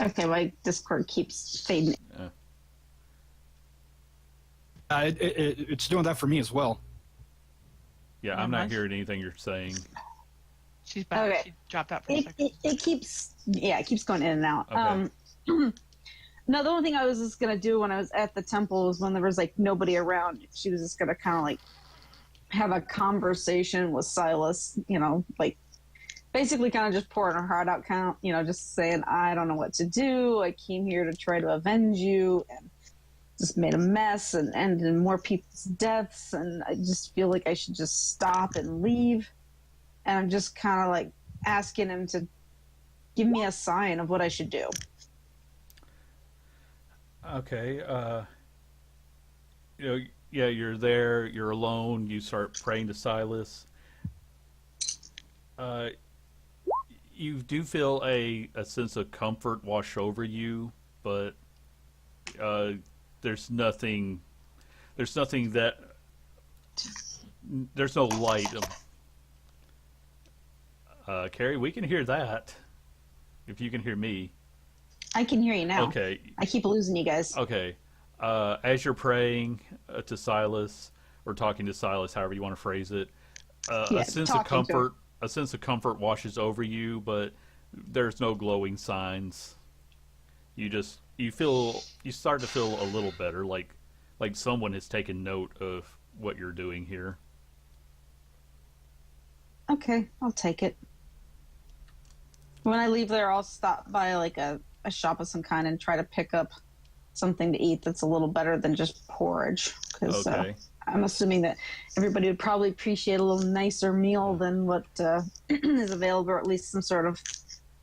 Okay, my Discord keeps fading. It's doing that for me as well. Yeah, I'm not hearing anything you're saying. She's back. Okay. She dropped out for a second. It keeps going in and out. Okay. No, the only thing I was just gonna do when I was at the temple was when there was like nobody around. She was just gonna kind of like have a conversation with Silas, like basically kind of just pouring her heart out, just saying, I don't know what to do. I came here to try to avenge you and just made a mess and ended in more people's deaths. And I just feel like I should just stop and leave. And I'm just kind of like asking him to give me a sign of what I should do. Okay. You're there. You're alone. You start praying to Silas. You do feel a sense of comfort wash over you, but there's nothing that there's no light. Carrie, we can hear that. If you can hear me. I can hear you now. Okay. I keep losing you guys. Okay. As you're praying to Silas, or talking to Silas, however you want to phrase it, a sense of comfort washes over you, but there's no glowing signs. You start to feel a little better, like someone has taken note of what you're doing here. Okay, I'll take it. When I leave there, I'll stop by like a shop of some kind and try to pick up something to eat that's a little better than just porridge. Because I'm assuming that everybody would probably appreciate a little nicer meal than what is available, or at least some sort of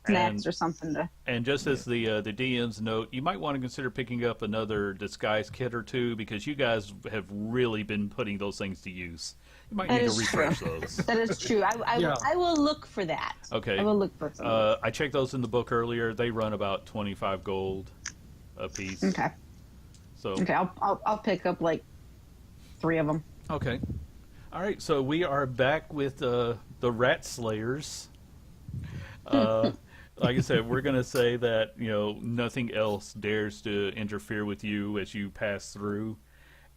snacks or something to. And just as the DM's note, you might want to consider picking up another disguise kit or two, because you guys have really been putting those things to use. You might need to refresh those. That is true. I will look for that. Okay. I will look for some. I checked those in the book earlier. They run about 25 gold a piece. Okay. So. Okay, I'll pick up like 3 of them. Okay. All right. So we are back with the Rat Slayers. Like I said, we're going to say that nothing else dares to interfere with you as you pass through.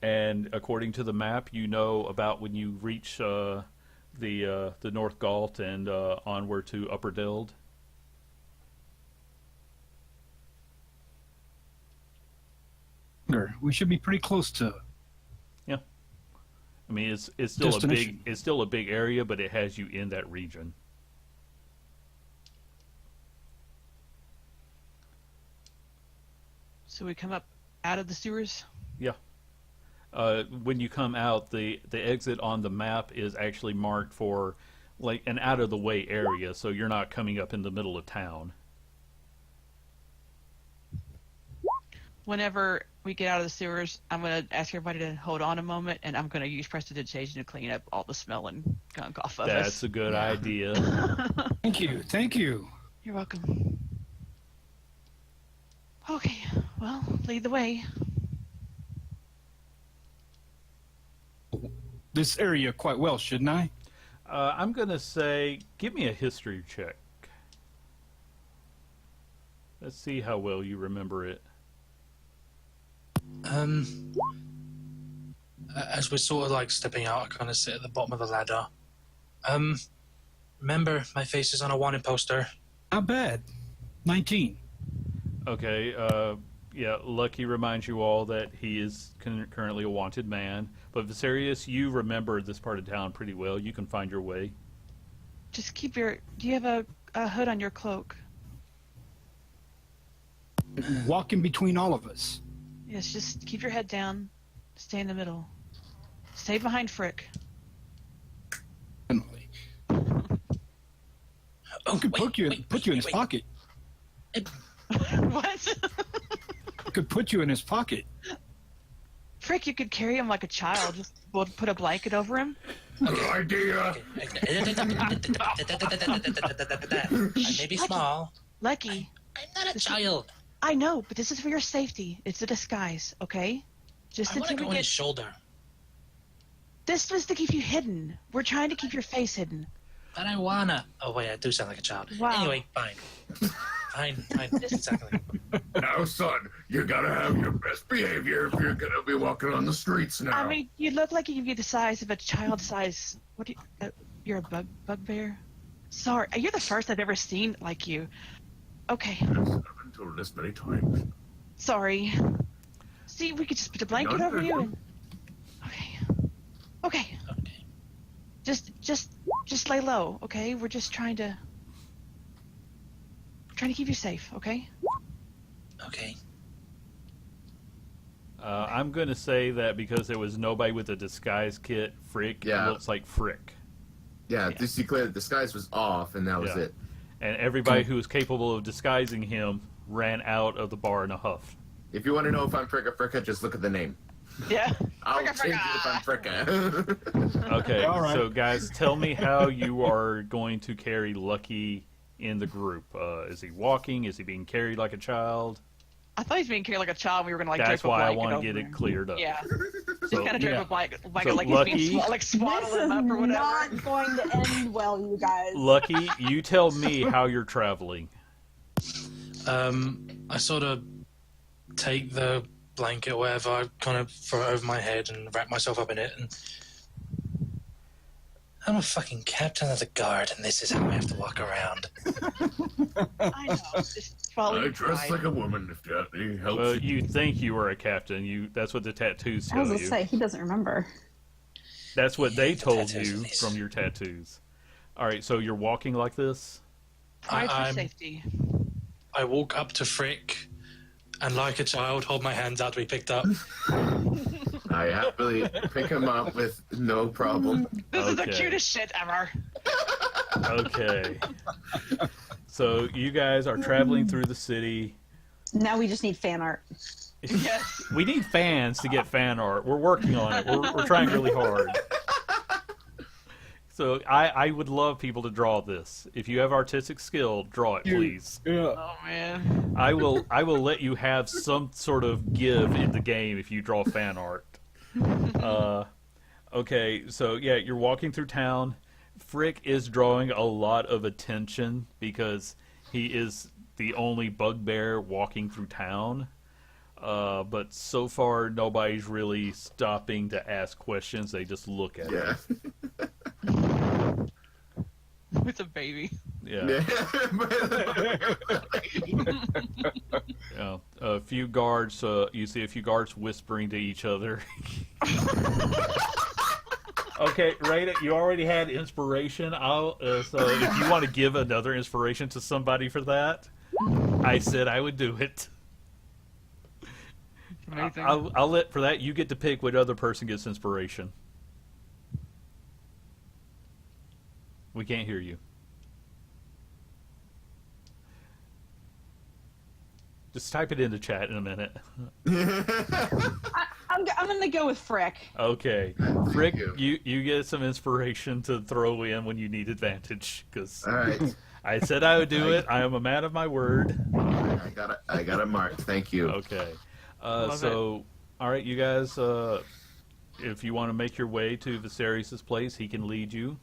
And according to the map, about when you reach the North Galt and onward to Upper Deld. We should be pretty close to. Yeah, I mean it's still a big area, but it has you in that region. So we come up out of the sewers? Yeah. When you come out, the exit on the map is actually marked for like an out of the way area, so you're not coming up in the middle of town. Whenever we get out of the sewers, I'm going to ask everybody to hold on a moment, and I'm going to use prestidigitation to clean up all the smell and gunk off of us. That's a good idea. Thank you. You're welcome. Okay, well, lead the way. This area quite well, shouldn't I? I'm going to say, give me a history check. Let's see how well you remember it. As we're sort of like stepping out, I kind of sit at the bottom of the ladder. Remember, my face is on a wanted poster. Not bad. 19. Okay, yeah, Lucky reminds you all that he is currently a wanted man. But Viserius, you remember this part of town pretty well. You can find your way. Just keep do you have a hood on your cloak? Walking between all of us. Yes, just keep your head down. Stay in the middle. Stay behind Frick. Definitely. Oh, could put you in his pocket. What? Could put you in his pocket. Frick, you could carry him like a child. Just put a blanket over him. Good idea. I may be small. Lucky. I'm not a child. I know, but this is for your safety. It's a disguise, okay? Just I want to until go we on get. his shoulder. This was to keep you hidden. We're trying to keep your face hidden. But I wanna. Oh wait, I do sound like a child. Wow. Anyway, fine. Fine, exactly. Now, son, you gotta have your best behavior if you're gonna be walking on the streets now. I mean, you look like you can be the size of a child size. What do you? You're a bugbear. Sorry, you're the first I've ever seen like you. Okay, Yes, I've been told this many times. sorry. See, we could just put a blanket over you. And... Okay. Okay. Just lay low, okay? We're just trying to keep you safe, okay? Okay. I'm going to say that because there was nobody with a disguise kit, Frick looks like Frick. Yeah, just to be clear, the disguise was off, and that was it. And everybody who was capable of disguising him ran out of the bar in a huff. If you want to know if I'm Fricka Fricka, just look at the name. Yeah. I'll change it if I'm Fricka. Okay, All right. so guys, tell me how you are going to carry Lucky in the group. Is he walking? Is he being carried like a child? I thought he was being carried like a child. We were gonna like That's drape a why I blanket want to over get it him. cleared up. Yeah. Just So, kind of drape yeah. a blanket So like Lucky- he's being swaddle This him is up or whatever. not going to end well, you guys. Lucky, you tell me how you're traveling. I sort of take the blanket, or whatever, I kind of throw it over my head and wrap myself up in it. And I'm a fucking captain of the guard, and this is how I have to walk around. I know. Just follow I your dress pride. like a woman if that helps. Well, you think you were a captain. That's what the tattoos I tell was you. gonna say he doesn't remember. That's what they the told tattoos you on these. from your tattoos. All right, so you're walking like this? Pride for I'm- safety. I walk up to Frick, and like a child, hold my hands out to be picked up. I happily pick him up with no problem. This is the Okay. cutest shit ever. Okay. So you guys are traveling through the city. Now we just need fan art. Yes. We need fans to get fan art. We're working on it. We're trying really hard. So I would love people to draw this. If you have artistic skill, draw it, please. Yeah. Oh man. I will let you have some sort of give in the game if you draw fan art. Okay, so yeah, you're walking through town. Frick is drawing a lot of attention because he is the only bugbear walking through town. But so far, nobody's really stopping to ask questions. They just look at Yeah. With a baby. it. Yeah. A few guards. You see a few guards whispering to each other. Okay, Rita, you already had inspiration. So if you want to give another inspiration to somebody for that, I said I would do it. Amazing. I'll let for that. You get to pick what other person gets inspiration. We can't hear you. Just type it into chat in a minute. I'm gonna go with Frick. Okay, Thank Frick, you. you get some inspiration to throw in when you need advantage because All right. I said I would do it. I am a man of my word. I got it marked. Thank you. Okay. Love So, all right, you guys, if you want to make your way to Viserys' place, he can lead you.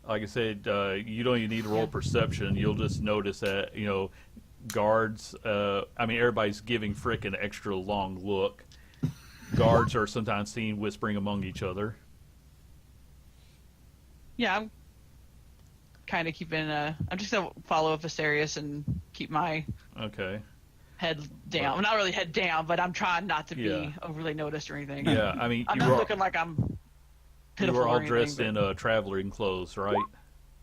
Like I said, you don't even need to roll perception. You'll just notice that, guards, everybody's giving Frick an extra long look. Guards are sometimes seen whispering among each other. Yeah, I'm kind of keeping. I'm just gonna follow Viserys and keep my Okay. head down. Well, not really head down, but I'm trying not to Yeah. be overly noticed or anything. Yeah, I mean, I'm you not were, looking like I'm you pitiful were all or anything, dressed but- in traveling clothes, right?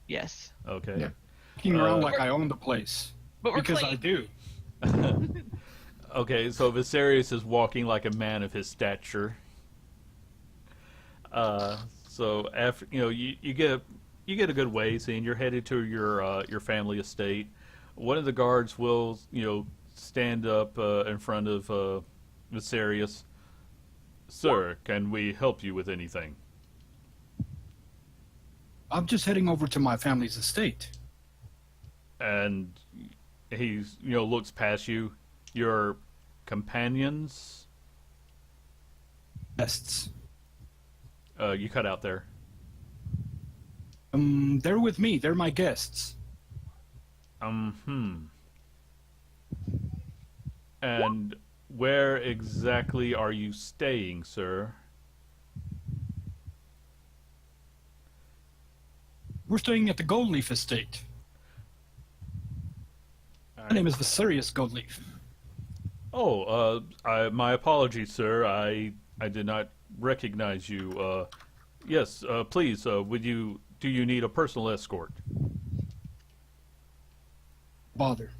Yes, Okay. Yeah. Walking around like I own the place. but we're Because clean. I do. Okay, so Viserys is walking like a man of his stature. So after you get a good ways in, you're headed to your family estate. One of the guards will stand up in front of Viserys. Sir, can we help you with anything? I'm just heading over to my family's estate. And he looks past you. Your companions. Guests. You cut out there. They're with me. They're my guests. Hmm. And where exactly are you staying, sir? We're staying at the Gold Leaf Estate. My name is Viserius Goldleaf. Oh, my apologies, sir. I did not recognize you. Yes, please, do you need a personal escort? Bother.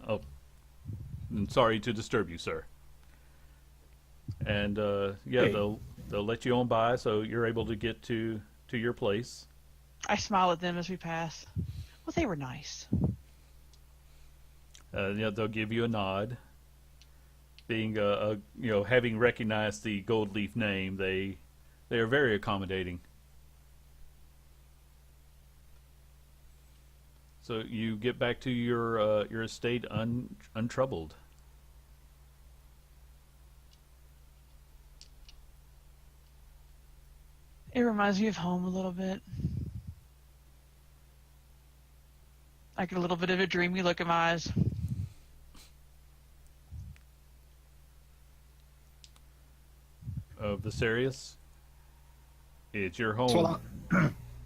Oh, I'm sorry to disturb you, sir. And, yeah, Hey. they'll let you on by so you're able to get to your place. I smile at them as we pass. Well, they were nice. Yeah, they'll give you a nod. Being having recognized the Gold Leaf name, they are very accommodating. So you get back to your estate untroubled. It reminds me of home a little bit. I get a little bit of a dreamy look in my eyes. Viserius, it's your home. So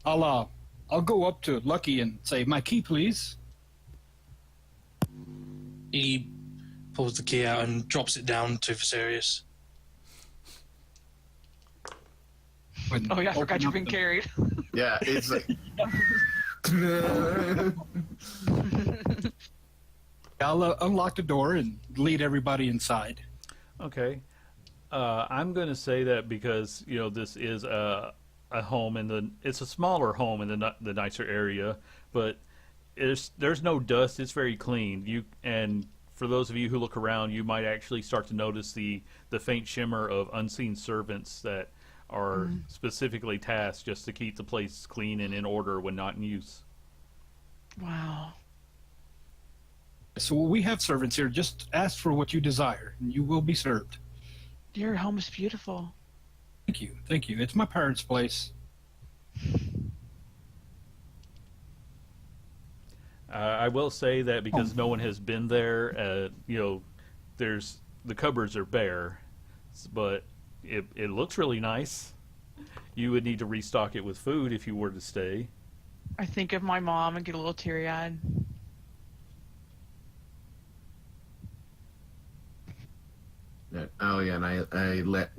I'll go up to Lucky and say, "My key, please." He pulls the key out and drops it down to Viserius. Oh yeah, I forgot you're being carried. Yeah, it's like. I'll unlock the door and lead everybody inside. Okay. I'm going to say that because this is a home it's a smaller home in the nicer area, but there's no dust. It's very clean. And for those of you who look around, you might actually start to notice the faint shimmer of unseen servants that are specifically tasked just to keep the place clean and in order when not in use. Wow. So we have servants here. Just ask for what you desire, and you will be served. Your home is beautiful. Thank you. Thank you. It's my parents' place. I will say that because no one has been there, there's the cupboards are bare, but it looks really nice. You would need to restock it with food if you were to stay. I think of my mom and get a little teary-eyed. Oh yeah, and I let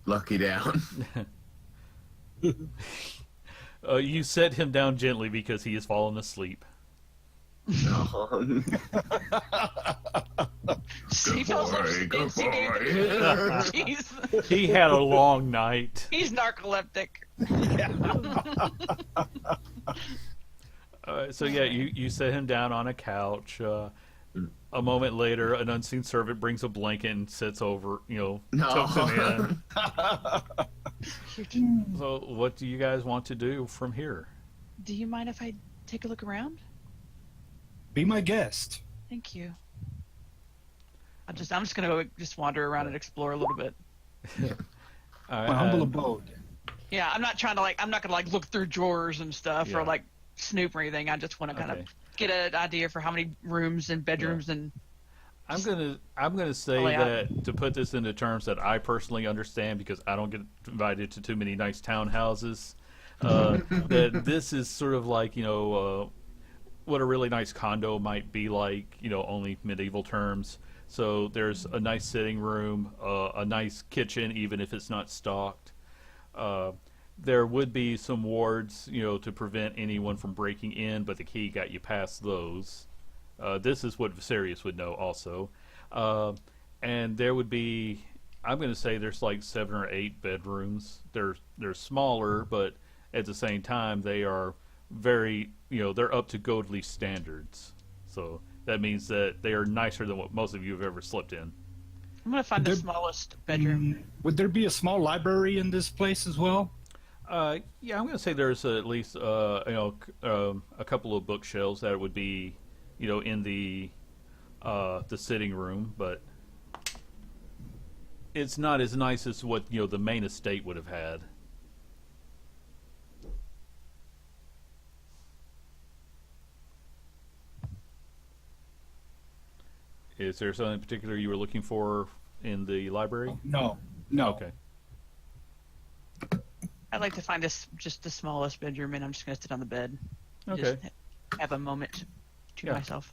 Lucky down. You set him down gently because he has fallen asleep. No. He fell asleep. Good boy. Jeez. He had a long night. He's narcoleptic. So yeah, you set him down on a couch. A moment later, an unseen servant brings a blanket and sits over, tucks him in. So what do you guys want to do from here? Do you mind if I take a look around? Be my guest. Thank you. I'm just gonna go just wander around and explore a little bit. My humble abode. Yeah, I'm not gonna look through drawers and stuff Yeah. or snoop or anything. I just want to kind of get an idea for how many rooms and bedrooms and. I'm gonna say that to put this into terms that I personally understand because I don't get invited to too many nice townhouses. That this is sort of like what a really nice condo might be like, only medieval terms. So there's a nice sitting room, a nice kitchen, even if it's not stocked. There would be some wards, to prevent anyone from breaking in, but the key got you past those. This is what Viserius would know also. And there would be, I'm going to say there's like 7 or 8 bedrooms. They're smaller, but at the same time, they are very, they're up to Gold Leaf standards. So that means that they are nicer than what most of you have ever slept in. I'm gonna find the smallest bedroom. Would there be a small library in this place as well? Yeah, I'm going to say there's at least a couple of bookshelves that would be, in the sitting room, but it's not as nice as what the main estate would have had. Is there something in particular you were looking for in the library? No, no. Okay. I'd like to find just the smallest bedroom, and I'm just gonna sit on the bed. Okay. Just have a moment to Yeah. myself.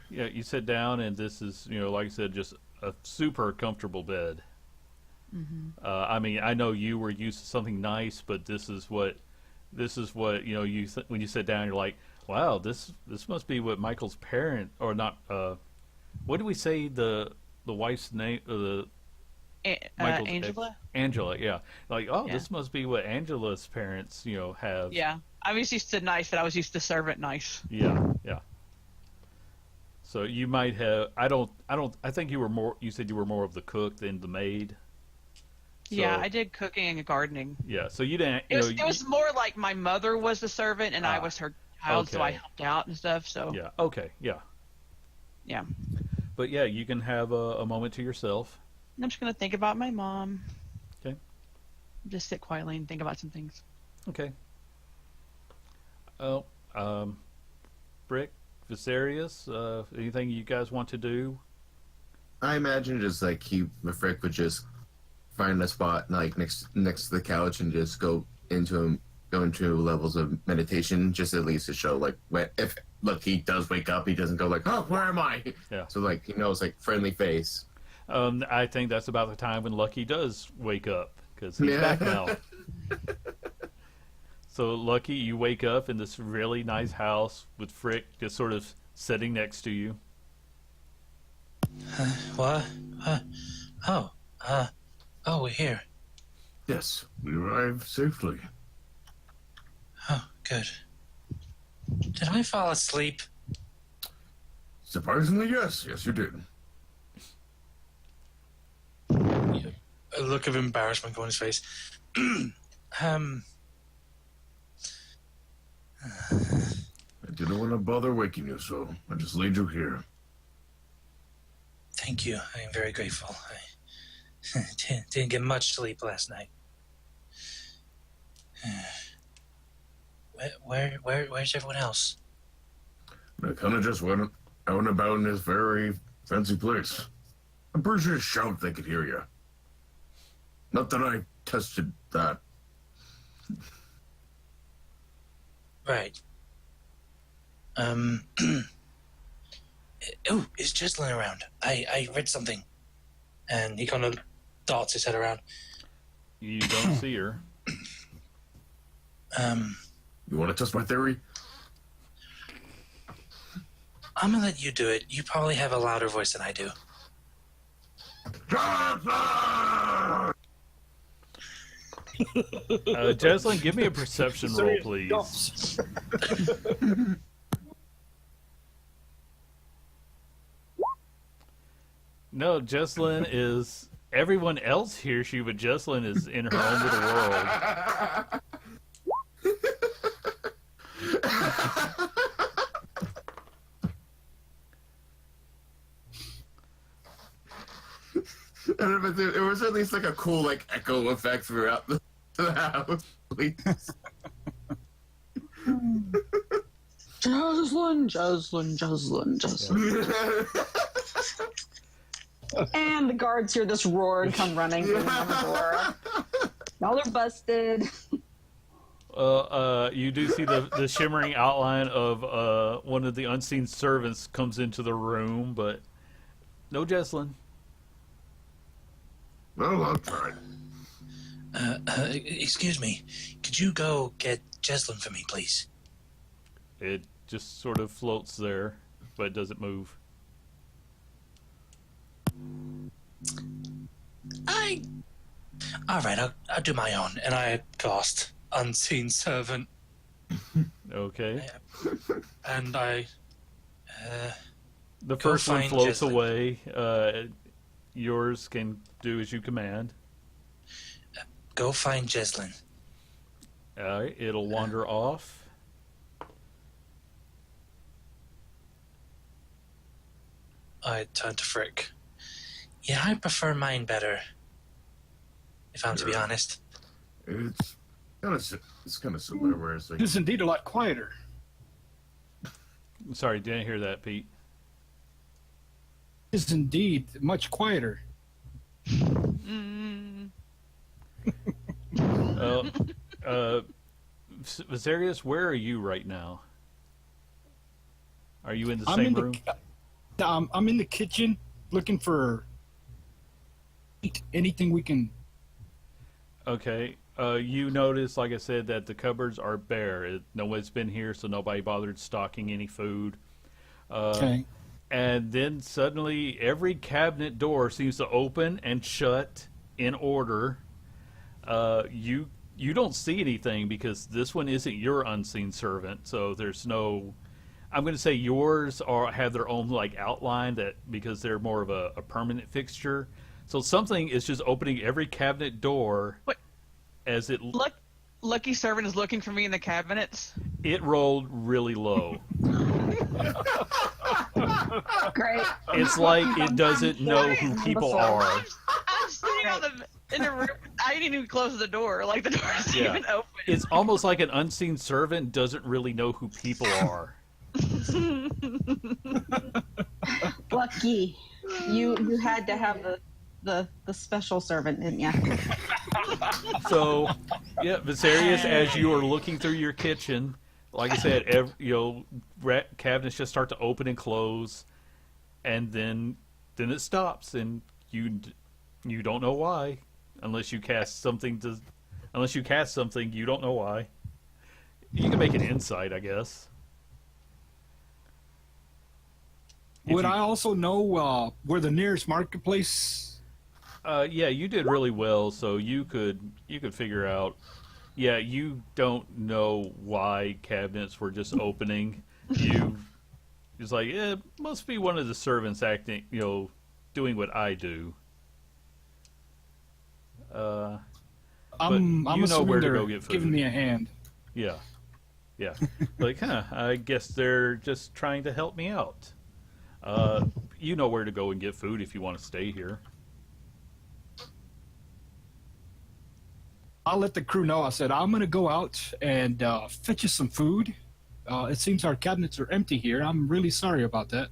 Yeah, you sit down, and this is, like I said, just a super comfortable bed. I mean, I know you were used to something nice, but this is what when you sit down, you're like, wow, this must be what Michael's parent, or not. What did we say the wife's name? Michael's Angela. Angela, yeah. Like, oh, Yeah. this must be what Angela's parents, have. Yeah, I was used to nice, but I was used to servant nice. Yeah, yeah. So you might have. I think you were more. You said you were more of the cook than the maid. Yeah, So- I did cooking and gardening. Yeah. So you didn't. It was more like my mother was the servant and I Ah, was her child, so I okay. helped out and stuff. So Yeah. Okay. Yeah. yeah. But yeah, you can have a moment to yourself. I'm just gonna think about my mom. Okay. Just sit quietly and think about some things. Okay. Oh, Brick, Viserius, anything you guys want to do? I imagine just like Frick would just find a spot like next to the couch and just go into levels of meditation, just at least to show like if he does wake up, he doesn't go like, oh, where am I? Yeah. So like he knows like friendly face. I think that's about the time when Lucky does wake up, because he's Yeah. back now. So Lucky, you wake up in this really nice house with Frick just sort of sitting next to you. What? Oh, we're here. Yes, we arrived safely. Oh, good. Did I fall asleep? Surprisingly, yes, you did. A look of embarrassment going on his face. I didn't want to bother waking you, so I just laid you here. Thank you. I am very grateful. I didn't get much sleep last night. Where's everyone else? I kind of just went out and about in this very fancy place. I'm pretty sure shout they could hear you. Not that I tested that. Right. Oh, is Jesslyn around? I read something. And he kind of darts his head around. You don't see her. You want to test my theory? I'm gonna let you do it. You probably have a louder voice than I do. Jesslyn, give me a perception roll, please. No, Jesslyn is everyone else hears you, but Jesslyn is in her own little world. It was at least like a cool like echo effect throughout the house. Please. Jocelyn. And the guards hear this roar and come running from the door. Y'all are busted. You do see the shimmering outline of one of the unseen servants comes into the room, but no Jesslyn. Well, I'll try. Excuse me. Could you go get Jesslyn for me, please? It just sort of floats there, but it doesn't move. All right, I'll do my own, and I cast Unseen Servant, Okay. and I. The Go first one find floats Jesslyn. away. Yours can do as you command. Go find Jesslyn. All right, it'll wander off. I turn to Frick. Yeah, I prefer mine better. If I'm to be Sure. honest. It's kind of similar. Where it's like It is indeed a lot quieter. Sorry, didn't hear that, Pete. Is indeed much quieter. Mm. Vasarius, where are you right now? Are you in the I'm same in room? I'm in the kitchen looking for anything we can. Okay. You notice, like I said, that the cupboards are bare. No one's been here, so nobody bothered stocking any food. Okay. And then suddenly, every cabinet door seems to open and shut in order. You don't see anything because this one isn't your unseen servant. So there's no. I'm going to say yours have their own like outline that because they're more of a permanent fixture. So something is just opening every cabinet door. What? As it Lucky servant is looking for me in the cabinets. it rolled really low. Great. It's like it doesn't know who people are. I'm sitting in the room. I didn't even close the door. Like the door isn't Yeah. even open. It's almost like an unseen servant doesn't really know who people are. Lucky. You had to have the special servant, didn't you? So, yeah, Viserius, as you are looking through your kitchen, like I said, cabinets just start to open and close, and then it stops, and you don't know why, unless you cast something. Unless you cast something, you don't know why. You can make an insight, I guess. Would I also know where the nearest marketplace? Yeah, you did really well, so you could figure out. Yeah, you don't know why cabinets were just opening. It's like it must be one of the servants acting, doing what I do. I'm you know assuming where to they're go get food. giving me a hand. Yeah. Like, I guess they're just trying to help me out. You know where to go and get food if you want to stay here. I'll let the crew know. I said I'm gonna go out and fetch us some food. It seems our cabinets are empty here. I'm really sorry about that.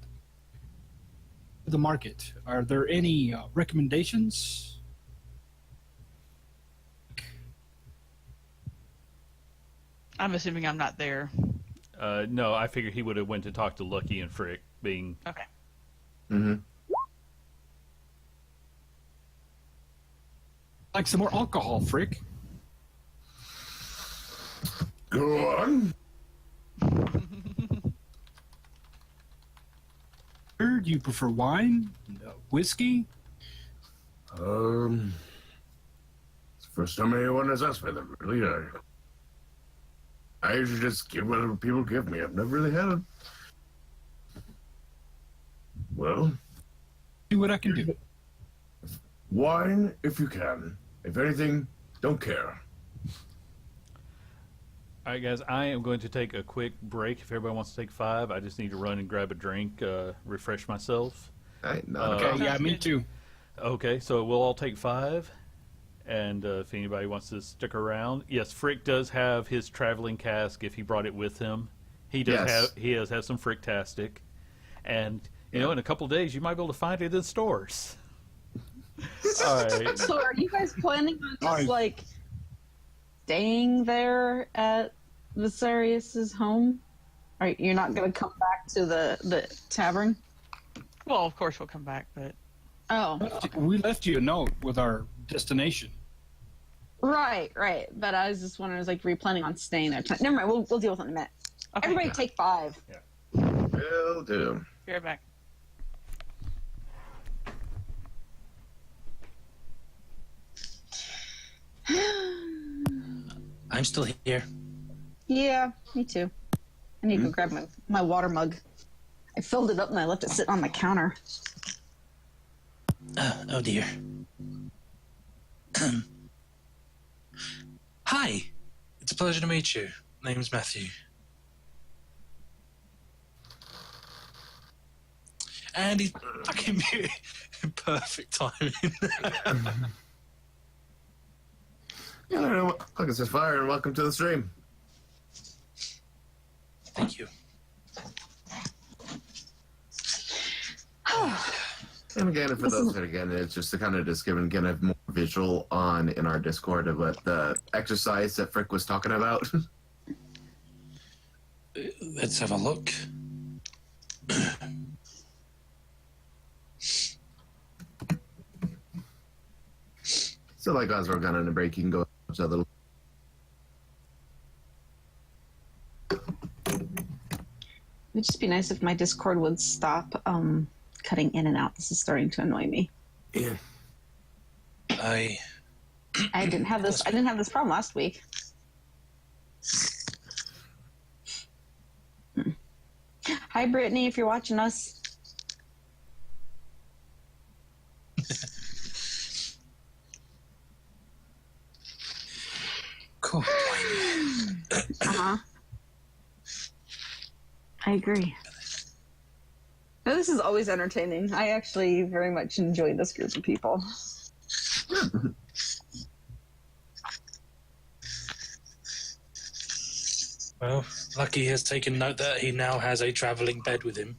The market. Are there any recommendations? I'm assuming I'm not there. No, I figured he would have went to talk to Lucky and Frick, being Okay. Mm-hmm. Like some more alcohol, Frick. Go on. Do you prefer wine, whiskey? It's the first time anyone has asked me that, really. I usually just give whatever people give me. I've never really had it. Well, Do what I can do. wine if you can. If anything, don't care. All right, guys, I am going to take a quick break. If everybody wants to take 5, I just need to run and grab a drink, refresh myself. Okay, yeah, me too. Okay, so we'll all take 5. And if anybody wants to stick around, yes, Frick does have his traveling cask if he brought it with him. He does have some Fricktastic, and in a couple of days you might be able to find it in stores. All right. So are you guys planning on just staying there at Viserius's home? You're not going to come back to the tavern? Well, of course we'll come back, but Oh, We left you a note with our destination. right. But I was just wondering, were you planning on staying there? Never mind. We'll deal with it in a minute. okay. Everybody, take 5. Will do. Be right back. I'm still here. Yeah, me too. I need to go grab my water mug. I filled it up and I left it sitting on the counter. Oh dear. Hi. It's a pleasure to meet you. Name's Matthew. And he's fucking muted. Perfect timing. Look, it says fire, and welcome to the stream. Thank you. And again, for those that again, it's just to kind of just give again a more visual on in our Discord of what the exercise that Frick was talking about. Let's have a look. So, like as we're going on a break, you can go to a little. It'd just be nice if my Discord would stop cutting in and out. This is starting to annoy me. Yeah. I didn't have this. I didn't have this problem last week. Hi, Brittany, if you're watching us. Cool. I agree. No, this is always entertaining. I actually very much enjoy this group of people. Well, Lucky has taken note that he now has a travelling bed with him.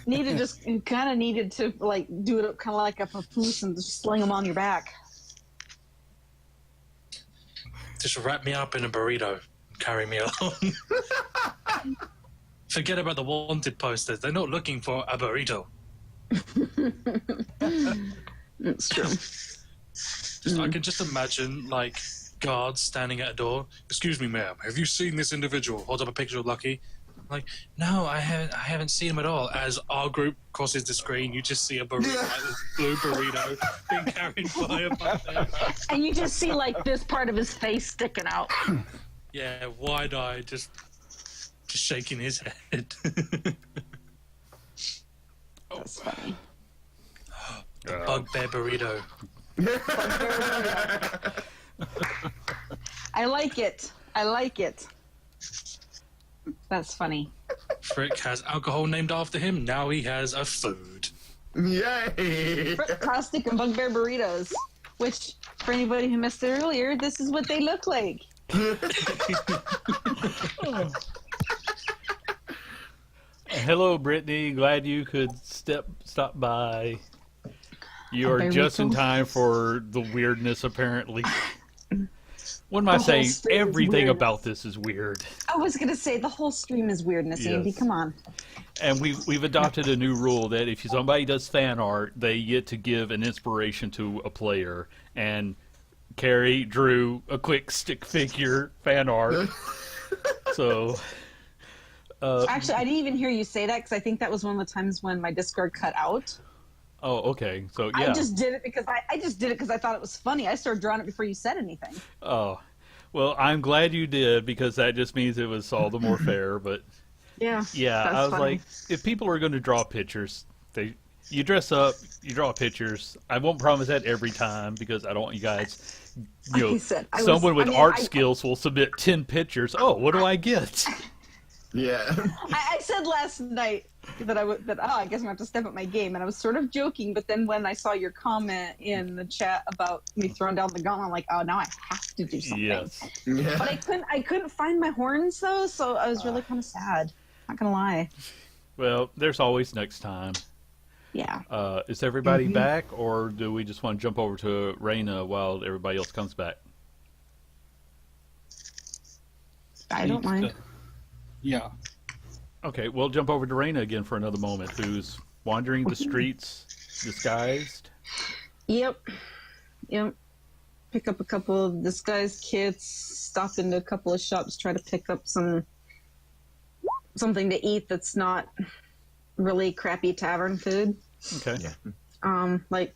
Needed to like do it kind of like a papoose and just sling them on your back. Just wrap me up in a burrito and carry me along. Forget about the wanted posters. They're not looking for a burrito. It's true. I can just imagine, like, guards standing at a door. Excuse me, ma'am, have you seen this individual? Hold up a picture of Lucky. Like, no, I haven't seen him at all. As our group crosses the screen, you just see a burrito, like this blue burrito being carried by a butler. And you just see, like, this part of his face sticking out. Yeah, wide-eyed, just shaking his head. That's funny. Bugbear burrito. I like it. I like it. That's funny. Frick has alcohol named after him. Now he has a food. Yay! Caustic and bugbear burritos. Which, for anybody who missed it earlier, this is what they look like. Hello, Brittany. Glad you could stop by. You are just in time for the weirdness, apparently. What am I saying? Everything about this is weird. I was going to say, the whole stream is weirdness, Yes. Andy. Come on. And we've adopted a new rule that if somebody does fan art, they get to give an inspiration to a player. And Carrie drew a quick stick figure fan art. So... Actually, I didn't even hear you say that because I think that was one of the times when my Discord cut out. Oh, okay. So yeah. I just did it because I thought it was funny. I started drawing it before you said anything. Oh, well, I'm glad you did because that just means it was all the more fair. But Yeah. I was funny. like, if people are going to draw pictures, you dress up, you draw pictures. I won't promise that every time because I don't want you guys. You know, Like I said, someone with art skills will submit 10 pictures. Oh, what do I get? Yeah. I said last night that I guess I'm gonna have to step up my game, and I was sort of joking. But then when I saw your comment in the chat about me throwing down the gauntlet, I'm like, oh, now I have to do something. Yes. Yeah. But I couldn't find my horns though, so I was really kind of sad. Not gonna lie. Well, there's always next time. Yeah. Is everybody back, or do we just want to jump over to Raina while everybody else comes back? I don't mind. Yeah. Okay, we'll jump over to Raina again for another moment, who's wandering the streets disguised. Yep. Pick up a couple of disguised kits, stop into a couple of shops, try to pick up something to eat that's not really crappy tavern food. Okay. Yeah. Like,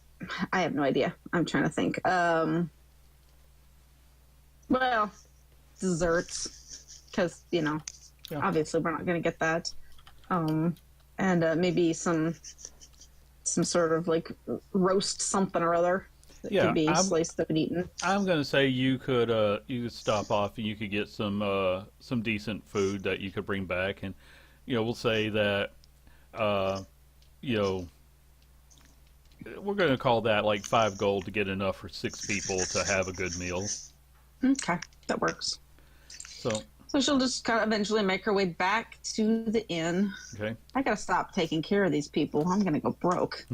I have no idea. I'm trying to think. Well, desserts, because, obviously we're not going to get that. And maybe some sort of like roast something or other that could be sliced up and eaten. I'm going to say you could stop off and you could get some decent food that you could bring back, and we'll say that we're going to call that like 5 gold to get enough for 6 people to have a good meal. Okay, that works. So So she'll just kind of eventually make her way back to the inn. Okay. I gotta stop taking care of these people. I'm gonna go broke.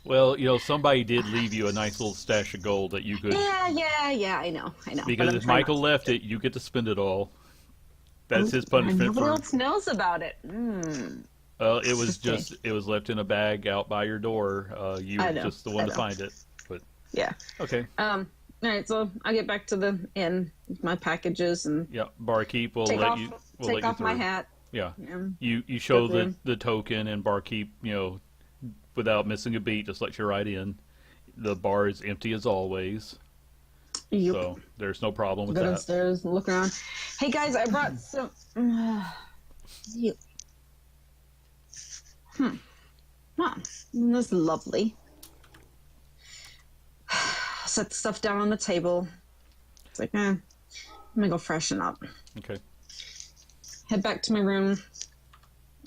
Well, you know, somebody did leave you a nice little stash of gold that you could. Yeah. I know. Because if Michael left it, you get to spend it all. That's his punishment nobody for. else knows about it. It was left in a bag out by your door. You were just the one to find it. But yeah. Okay. All right, so I'll get back to the inn with my packages and barkeep will take let off, you. take off my hat. Yeah. And You show the token, and barkeep, you know, without missing a beat, just lets you right in. The bar is empty as always. Yep. So there's no problem with Go that. downstairs and look around. Hey guys, I brought some. Wow, this is lovely. Set the stuff down on the table. It's like, I'm gonna go freshen up. Okay. Head back to my room.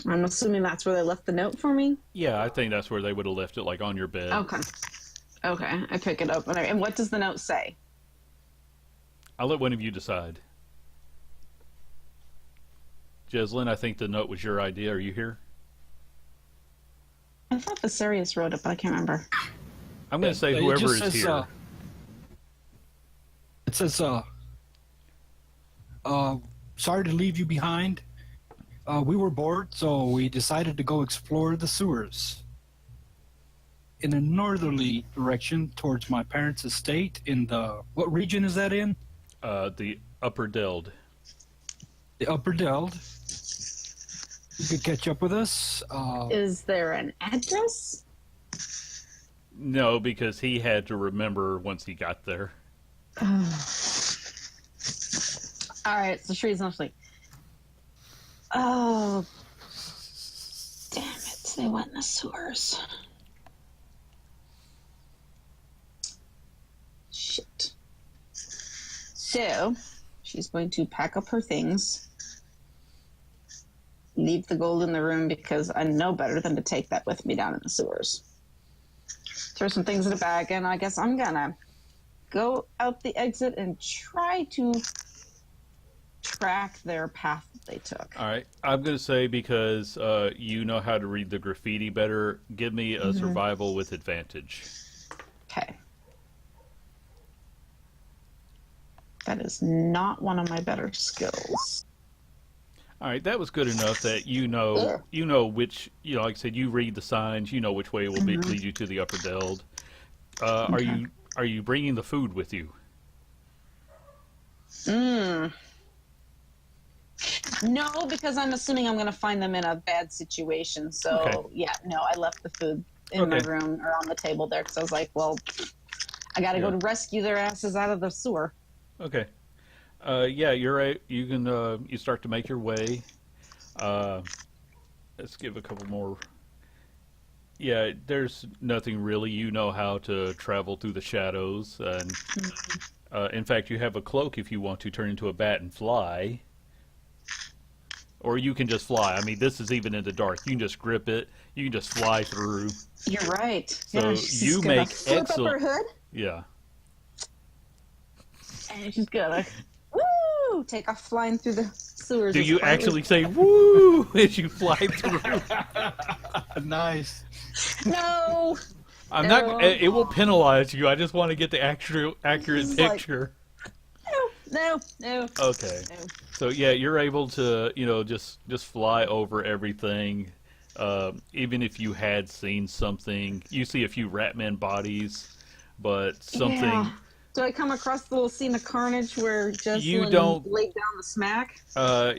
I'm assuming that's where they left the note for me. Yeah, I think that's where they would have left it, like on your bed. Okay. I pick it up. And what does the note say? I'll let one of you decide. Jeslyn, I think the note was your idea. Are you here? I thought Viserius wrote it, but I can't remember. I'm going to say whoever is here. It says, sorry to leave you behind. We were bored, so we decided to go explore the sewers. In a northerly direction towards my parents' estate in the... What region is that in? The Upper Deld. The Upper Deld. You could catch up with us. Is there an address? No, because he had to remember once he got there. All right, so Shree's not like, oh, damn it, they went in the sewers. Shit. So, she's going to pack up her things, leave the gold in the room because I know better than to take that with me down in the sewers. Throw some things in a bag, and I guess I'm gonna go out the exit and try to track their path that they took. All right. I'm going to say, because you know how to read the graffiti better, give me a survival with advantage. Okay. That is not one of my better skills. All right, that was good enough that you know which, you know, like I said, you read the signs, you know which way it will lead you to the Upper Deld. Okay. Are you bringing the food with you? No, because I'm assuming I'm going to find them in a bad situation. So, yeah, no, I left the food in my room or on the table there because I was like, well, I got to go to rescue their asses out of the sewer. Okay. Yeah, you're right. You can you start to make your way. Let's give a couple more. Yeah, there's nothing really. You know how to travel through the shadows, and in fact, you have a cloak if you want to turn into a bat and fly. Or you can just fly. I mean, this is even in the dark. You can just grip it. You can just fly through. You're right. So you make flip excellent. up her hood, Yeah. and she's gonna woo take off flying through the sewers. Do you actually say "woo" as you fly through? Nice. No. I'm No. not. It will penalize you. I just want to get the accurate This is like- picture. No. Okay. No. So yeah, you're able to, you know, just fly over everything. Even if you had seen something, you see a few Ratman bodies, but something. Yeah. Do I come across the little scene of carnage where Jessalyn You don't- laid down the smack?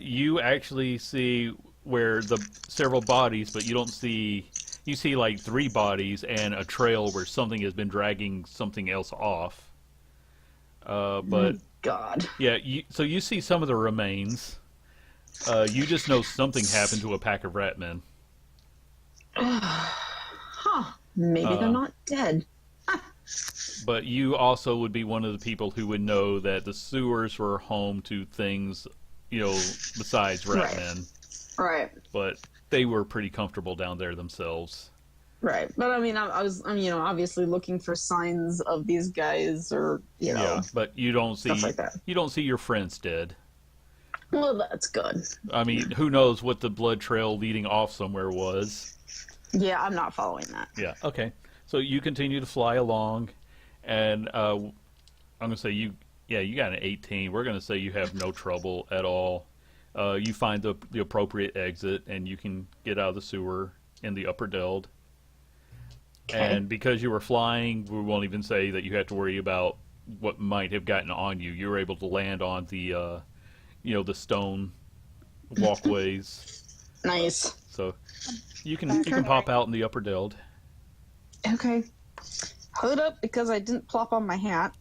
You actually see where the several bodies, but you don't see. You see like 3 bodies and a trail where something has been dragging something else off. But God. yeah, so you see some of the remains. You just know something happened to a pack of Ratmen. Huh. Maybe they're not dead. But you also would be one of the people who would know that the sewers were home to things, you know, besides Ratmen. Right. But they were pretty comfortable down there themselves. Right. But I mean, I'm, you know, obviously looking for signs of these guys or, you know. Yeah, but you don't see stuff like that. you don't see your friends dead. Well, that's good. I mean, who knows what the blood trail leading off somewhere was. Yeah, I'm not following that. Yeah, okay. So you continue to fly along, and I'm going to say you got an 18. We're going to say you have no trouble at all. You find the appropriate exit, and you can get out of the sewer in the upper Deld. Okay. And because you were flying, we won't even say that you had to worry about what might have gotten on you. You were able to land on the, the stone walkways. Nice. So you can pop out in the upper Deld. Okay. Hold up, because I didn't plop on my hat.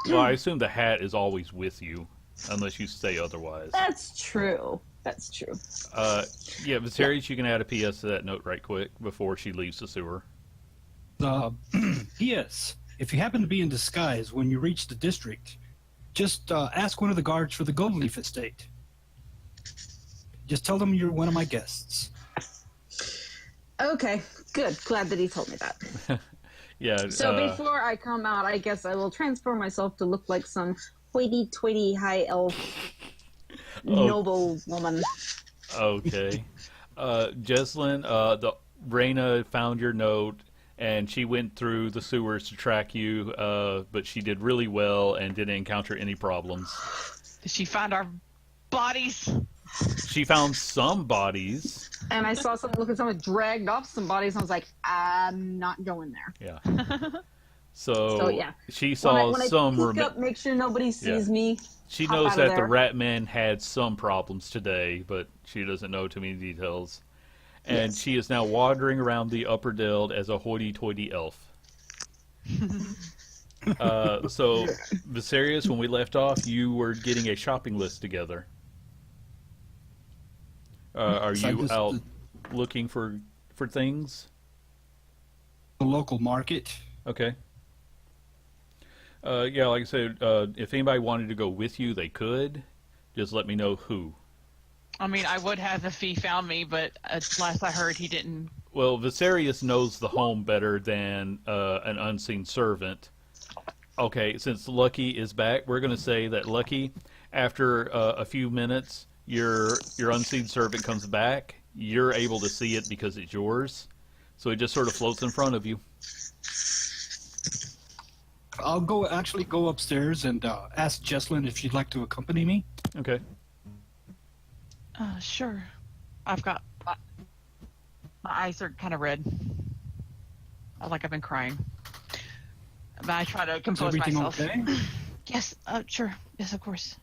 Well, I assume the hat is always with you, unless you say otherwise. That's true. That's true. Yeah, Viserys, you can add a PS to that note right quick before she leaves the sewer. P.S. If you happen to be in disguise when you reach the district, just ask one of the guards for the Golden Leaf Estate. Just tell them you're one of my guests. Okay, good. Glad that he told me that. Yeah. So before I come out, I guess I will transform myself to look like some hoity-toity high elf noble woman. Okay. Jesslyn, the Reyna found your note, and she went through the sewers to track you, but she did really well and didn't encounter any problems. Did she find our bodies? She found some bodies. And I saw someone dragged off some bodies, and I was like, I'm not going there. Yeah. So yeah. she saw when some. I peek up, make sure nobody sees me. She hop knows out of that the there. Rat Man had some problems today, but she doesn't know too many details. And Yes. she is now wandering around the upper Deld as a hoity-toity elf. So, Viserys, when we left off, you were getting a shopping list together. Are So you this- out looking for things? The local market. Okay. Yeah, like I said, if anybody wanted to go with you, they could. Just let me know who. I mean, I would have if he found me, but last I heard, he didn't. Well, Viserys knows the home better than an unseen servant. Okay, since Lucky is back, we're going to say that Lucky, after a few minutes, your unseen servant comes back. You're able to see it because it's yours. So it just sort of floats in front of you. I'll go upstairs and ask Jesslyn if she'd like to accompany me. Okay. Sure. I've got my eyes are kind of red. Like I've been crying. But I try to Is compose everything myself. okay? Yes. Sure. Yes, of course.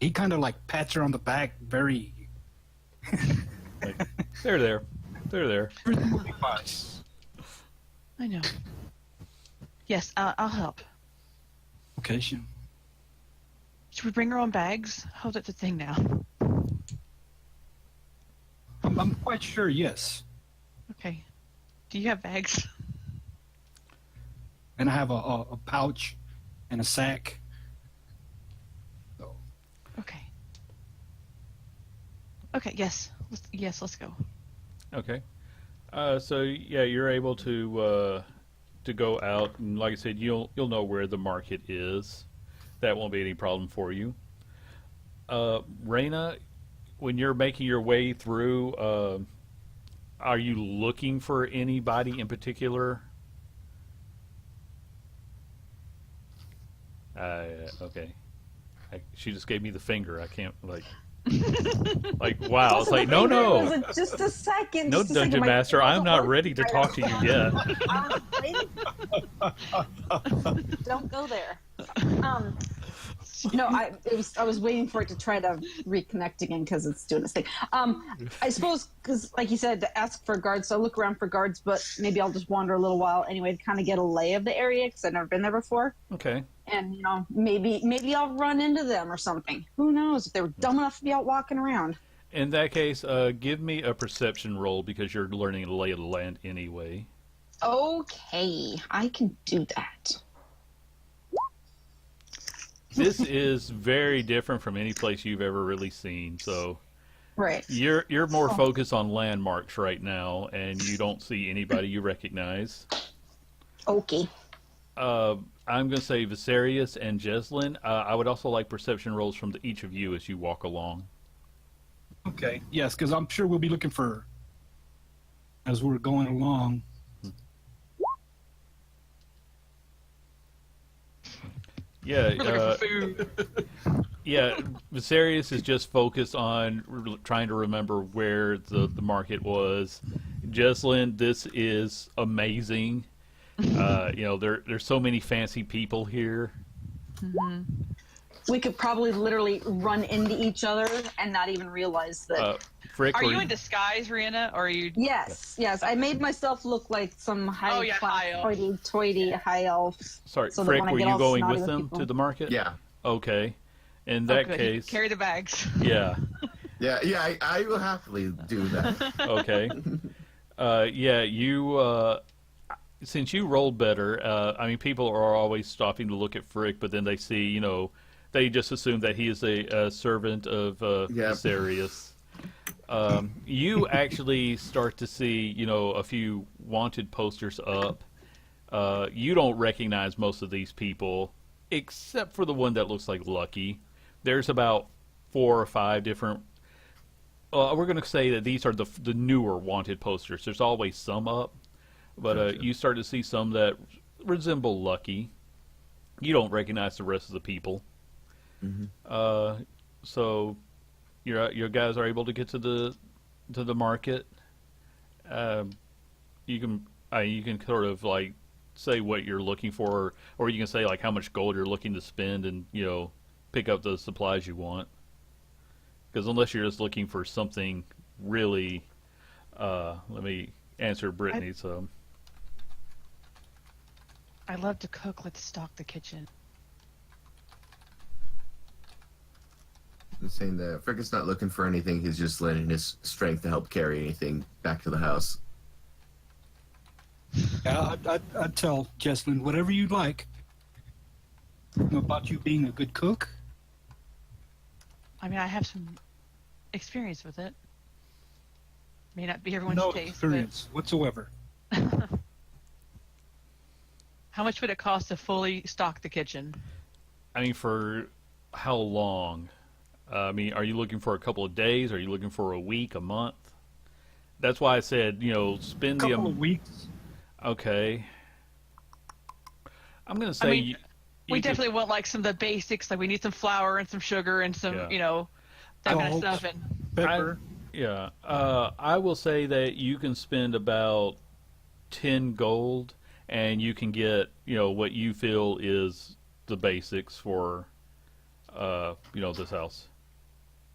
He kind of like pats her on the back, very. Like, they're there. They're there. Everything will be fine. I know. Yes. I'll help. Okay, Should we bring our own bags? Oh, that's a thing now. I'm quite sure. Yes, Okay. Do you have bags? and I have a pouch and a sack. So, Okay. Okay. Yes. Let's go. Okay. So yeah, you're able to go out, and like I said, you'll know where the market is. That won't be any problem for you. Reyna, when you're making your way through, are you looking for anybody in particular? Okay. She just gave me the finger. I can't like wow. It's like no. Was it just a second? No, just a second. Dungeon My Master, thing I'm wasn't not working ready to right talk to you yet. I was waiting. Don't go there. No, I was waiting for it to try to reconnect again because it's doing its thing. I suppose because, like you said, to ask for guards, so I look around for guards, but maybe I'll just wander a little while anyway to kind of get a lay of the area because I've never been there before. Okay. And maybe I'll run into them or something. Who knows if they were dumb enough to be out walking around. In that case, give me a perception roll because you're learning the lay of the land anyway. Okay, I can do that. This is very different from any place you've ever really seen. So Right. you're more focused on landmarks right now, and you don't see anybody you recognize. Okay. I'm going to say Viserius and Jeslyn. I would also like perception rolls from each of you as you walk along. Okay. Yes, because I'm sure we'll be looking for her as we're going along. Yeah. We're looking for food. Yeah, Viserius is just focused on trying to remember where the market was. Jeslyn, this is amazing. There's so many fancy people here. Mm-hmm. We could probably literally run into each other and not even realize that. Frick, Are you in disguise, Rihanna, or are you? Yes. I made myself look like some high elf. hoity-toity high elf. Sorry, so Frick, when I were get you all going snotty with them people- to the market? Yeah. Okay. In that good. case, Carry the bags. yeah. Yeah. I will happily do that. Okay. You. Since you rolled better, I mean, people are always stopping to look at Frick, but then they see, they just assume that he is a servant of Viserius. You actually start to see, a few wanted posters up. You don't recognize most of these people, except for the one that looks like Lucky. There's about 4 or 5 different. We're going to say that these are the newer wanted posters. There's always some up, but you start to see some that resemble Lucky. You don't recognize the rest of the people. Mm-hmm. So your guys are able to get to the market. You can sort of like say what you're looking for, or you can say like how much gold you're looking to spend, and pick up the supplies you want. Because unless you're just looking for something really, let me answer Brittany. I love to cook. Let's stock the kitchen. I'm saying that Frick is not looking for anything. He's just lending his strength to help carry anything back to the house. Yeah, I'd tell Jesslyn whatever you'd like. About you being a good cook. I mean, I have some experience with it. May not be everyone's No taste, experience whatsoever. but how much would it cost to fully stock the kitchen? I mean, for how long? I mean, are you looking for a couple of days? Are you looking for a week, a month? That's why I said, spend Couple of weeks. Okay. I'm going to say we definitely want like some of the basics. Like we need some flour and some sugar and some, that kind of stuff. And Pepper. I will say that you can spend about 10 gold, and you can get, what you feel is the basics for, this house.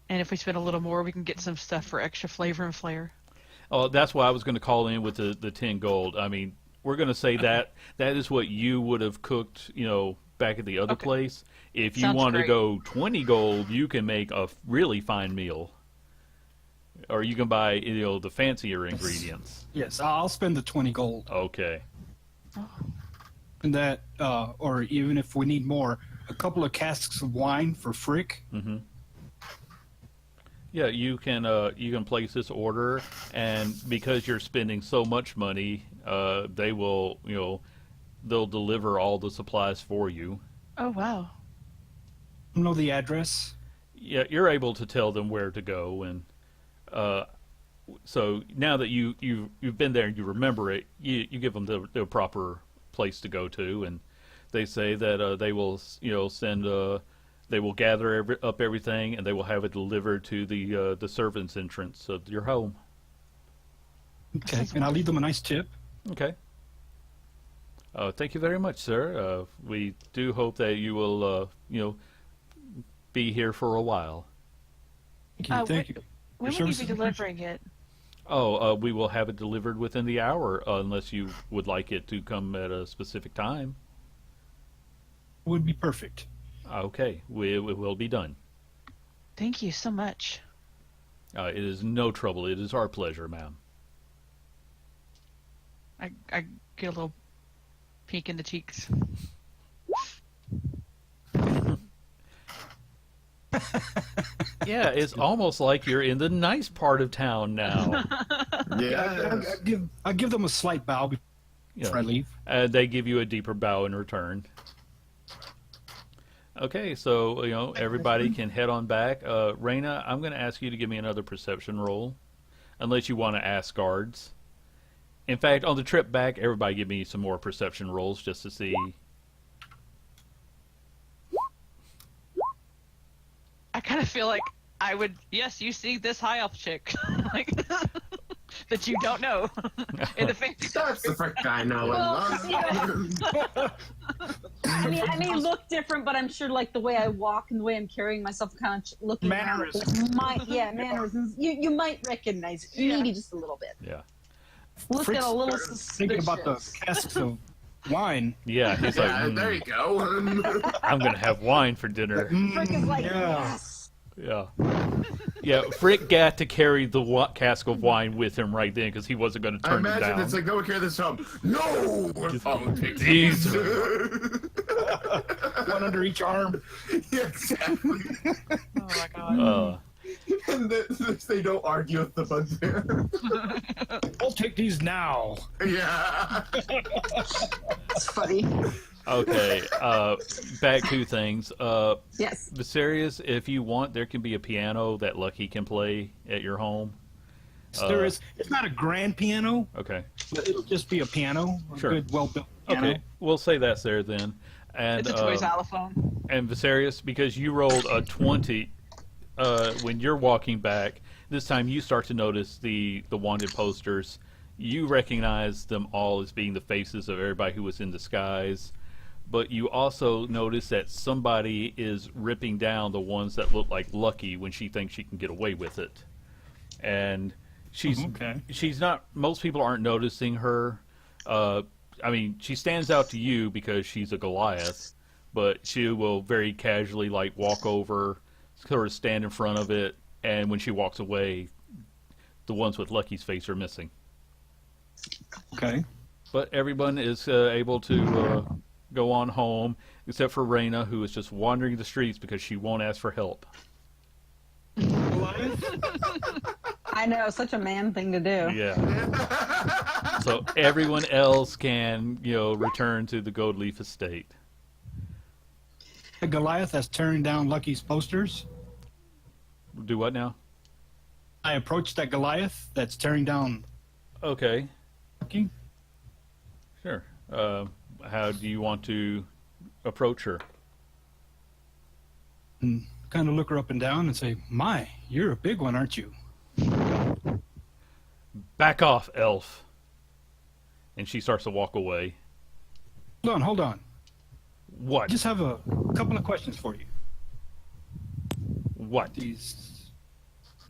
And if we spend a little more, we can get some stuff for extra flavor and flair. Oh, that's why I was going to call in with the 10 gold. I mean, we're going to say that is what you would have cooked, back at the other place. If you Sounds want great. to go 20 gold, you can make a really fine meal. Or you can buy, the fancier ingredients. Yes, I'll spend the 20 gold. Okay. And that, or even if we need more, a couple of casks of wine for Frick. Mm-hmm. Yeah, you can place this order, and because you're spending so much money, they will, they'll deliver all the supplies for you. Oh, wow. Know the address? Yeah, you're able to tell them where to go, and so now that you've been there and you remember it, you give them the proper place to go to, and they say that they will send they will gather up everything, and they will have it delivered to the servants' entrance of your home. Okay, and I'll leave them a nice tip. Okay. Thank you very much, sir. We do hope that you will be here for a while. Thank you. When will you be delivering it? We will have it delivered within the hour, unless you would like it to come at a specific time. Would be perfect. Okay, it will be done. Thank you so much. It is no trouble. It is our pleasure, ma'am. I get a little pink in the cheeks. Yeah, it's almost like you're in the nice part of town now. Yeah. I give them a slight bow before I leave. They give you a deeper bow in return. Okay, so everybody can head on back. Raina, I'm going to ask you to give me another perception roll, unless you want to ask guards. In fact, on the trip back, everybody give me some more perception rolls just to see. I kind of feel like I would. Yes, you see this high elf chick, like that you don't know in the face. That's the frick I know. Well, I may look different, but I'm sure like the way I walk and the way I'm carrying myself, kind of looking mannerisms. Mannerisms. You might recognize it, maybe just a little bit. Yeah. Look Fritz at a little started suspicious. thinking about the casks of wine. Yeah, he's like, There you go. I'm going to have wine for dinner. Frick is like, Yeah. yes. Yeah. Yeah, Frick got to carry the cask of wine with him right then because he wasn't going to I turn it imagine down. it's like, no, carry this home. No! Take These One under each arm. Yeah, exactly. Oh my god. And they don't argue with the bugbear. I'll take these now. Yeah. It's funny. Okay, back to things. Yes. Viserius, if you want, there can be a piano that Lucky can play at your home. There is. It's not a grand piano, Okay. but it'll just be a piano. A Sure. good, well-built piano. Okay, we'll say that's there then. And It's a toy xylophone. and Viserius, because you rolled a 20 when you're walking back, this time you start to notice the wanted posters. You recognize them all as being the faces of everybody who was in disguise, but you also notice that somebody is ripping down the ones that look like Lucky when she thinks she can get away with it. And she's not, most people aren't noticing her. I mean, she stands out to you because she's a Goliath, but she will very casually like walk over, sort of stand in front of it, and when she walks away, the ones with Lucky's face are missing. Okay. But everyone is able to go on home, except for Raina, who is just wandering the streets because she won't ask for help. I know, such a man thing to do. Yeah. So everyone else can, return to the Gold Leaf Estate. The Goliath that's tearing down Lucky's posters. Do what now? I approached that Goliath that's tearing down Okay. Lucky. Sure. How do you want to approach her? And kind of look her up and down and say, "My, you're a big one, aren't you?" Back off, elf. And she starts to walk away. Hold on. What? I just have a couple of questions for you. What?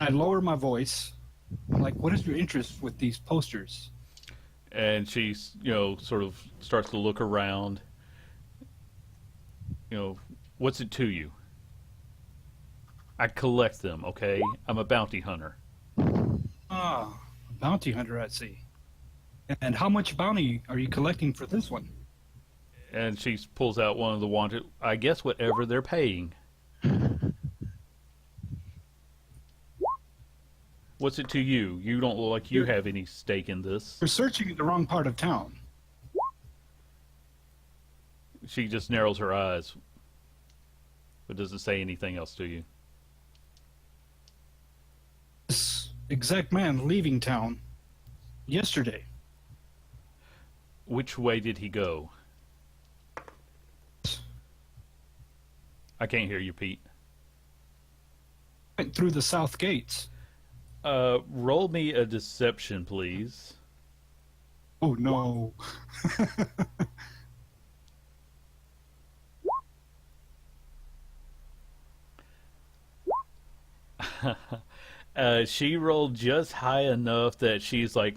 I lower my voice. I'm like, what is your interest with these posters? And she's, sort of starts to look around. What's it to you? I collect them, okay? I'm a bounty hunter. Ah, bounty hunter, I see. And how much bounty are you collecting for this one? And she pulls out one of the wanted, I guess whatever they're paying. What's it to you? You don't look like you have any stake in this. You're searching in the wrong part of town. She just narrows her eyes, but doesn't say anything else to you. This exact man leaving town yesterday. Which way did he go? I can't hear you, Pete. Went through the south gates. Roll me a deception, please. Oh, no. She rolled just high enough that she's like,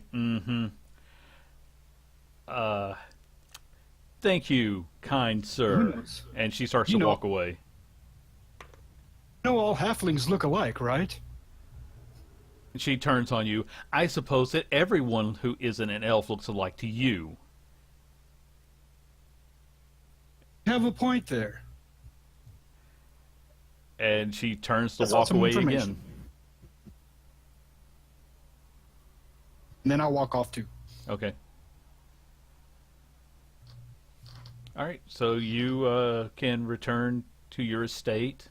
thank you, kind sir. Yes. And she starts to walk away. You know all halflings look alike, right? She turns on you. I suppose that everyone who isn't an elf looks alike to you. You have a point there. And she turns to That's walk awesome away information. again. And then I'll walk off too. Okay. All right. So you can return to your estate.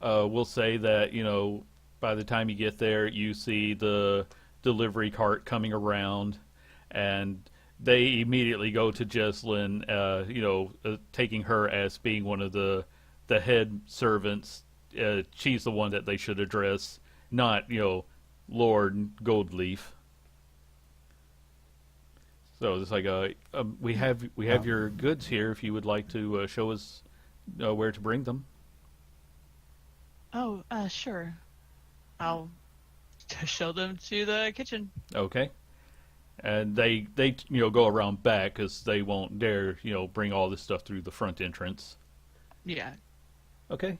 We'll say that, by the time you get there, you see the delivery cart coming around, and they immediately go to Jesslyn, taking her as being one of the head servants. She's the one that they should address, not, Lord Goldleaf. So it's like, we have your goods here if you would like to show us where to bring them. Oh, sure. I'll show them to the kitchen. Okay. And they go around back because they won't dare, bring all this stuff through the front entrance. Yeah. Okay.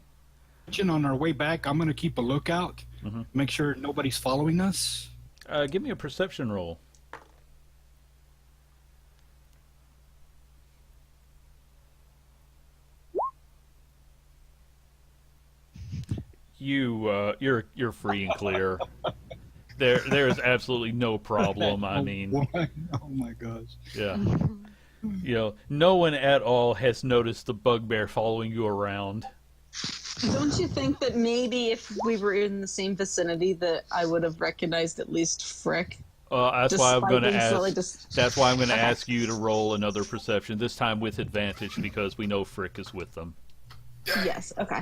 On our way back, I'm going to keep a lookout, make sure nobody's following us. Give me a perception roll. You're free and clear. There is absolutely no problem. I mean, oh my gosh. Yeah. No one at all has noticed the bugbear following you around. Don't you think that maybe if we were in the same vicinity that I would have recognized at least Frick? That's why I'm going to ask. Silly, That's why I'm going to ask you to roll another perception. This time with advantage because we know Frick is with them. Yes. Okay.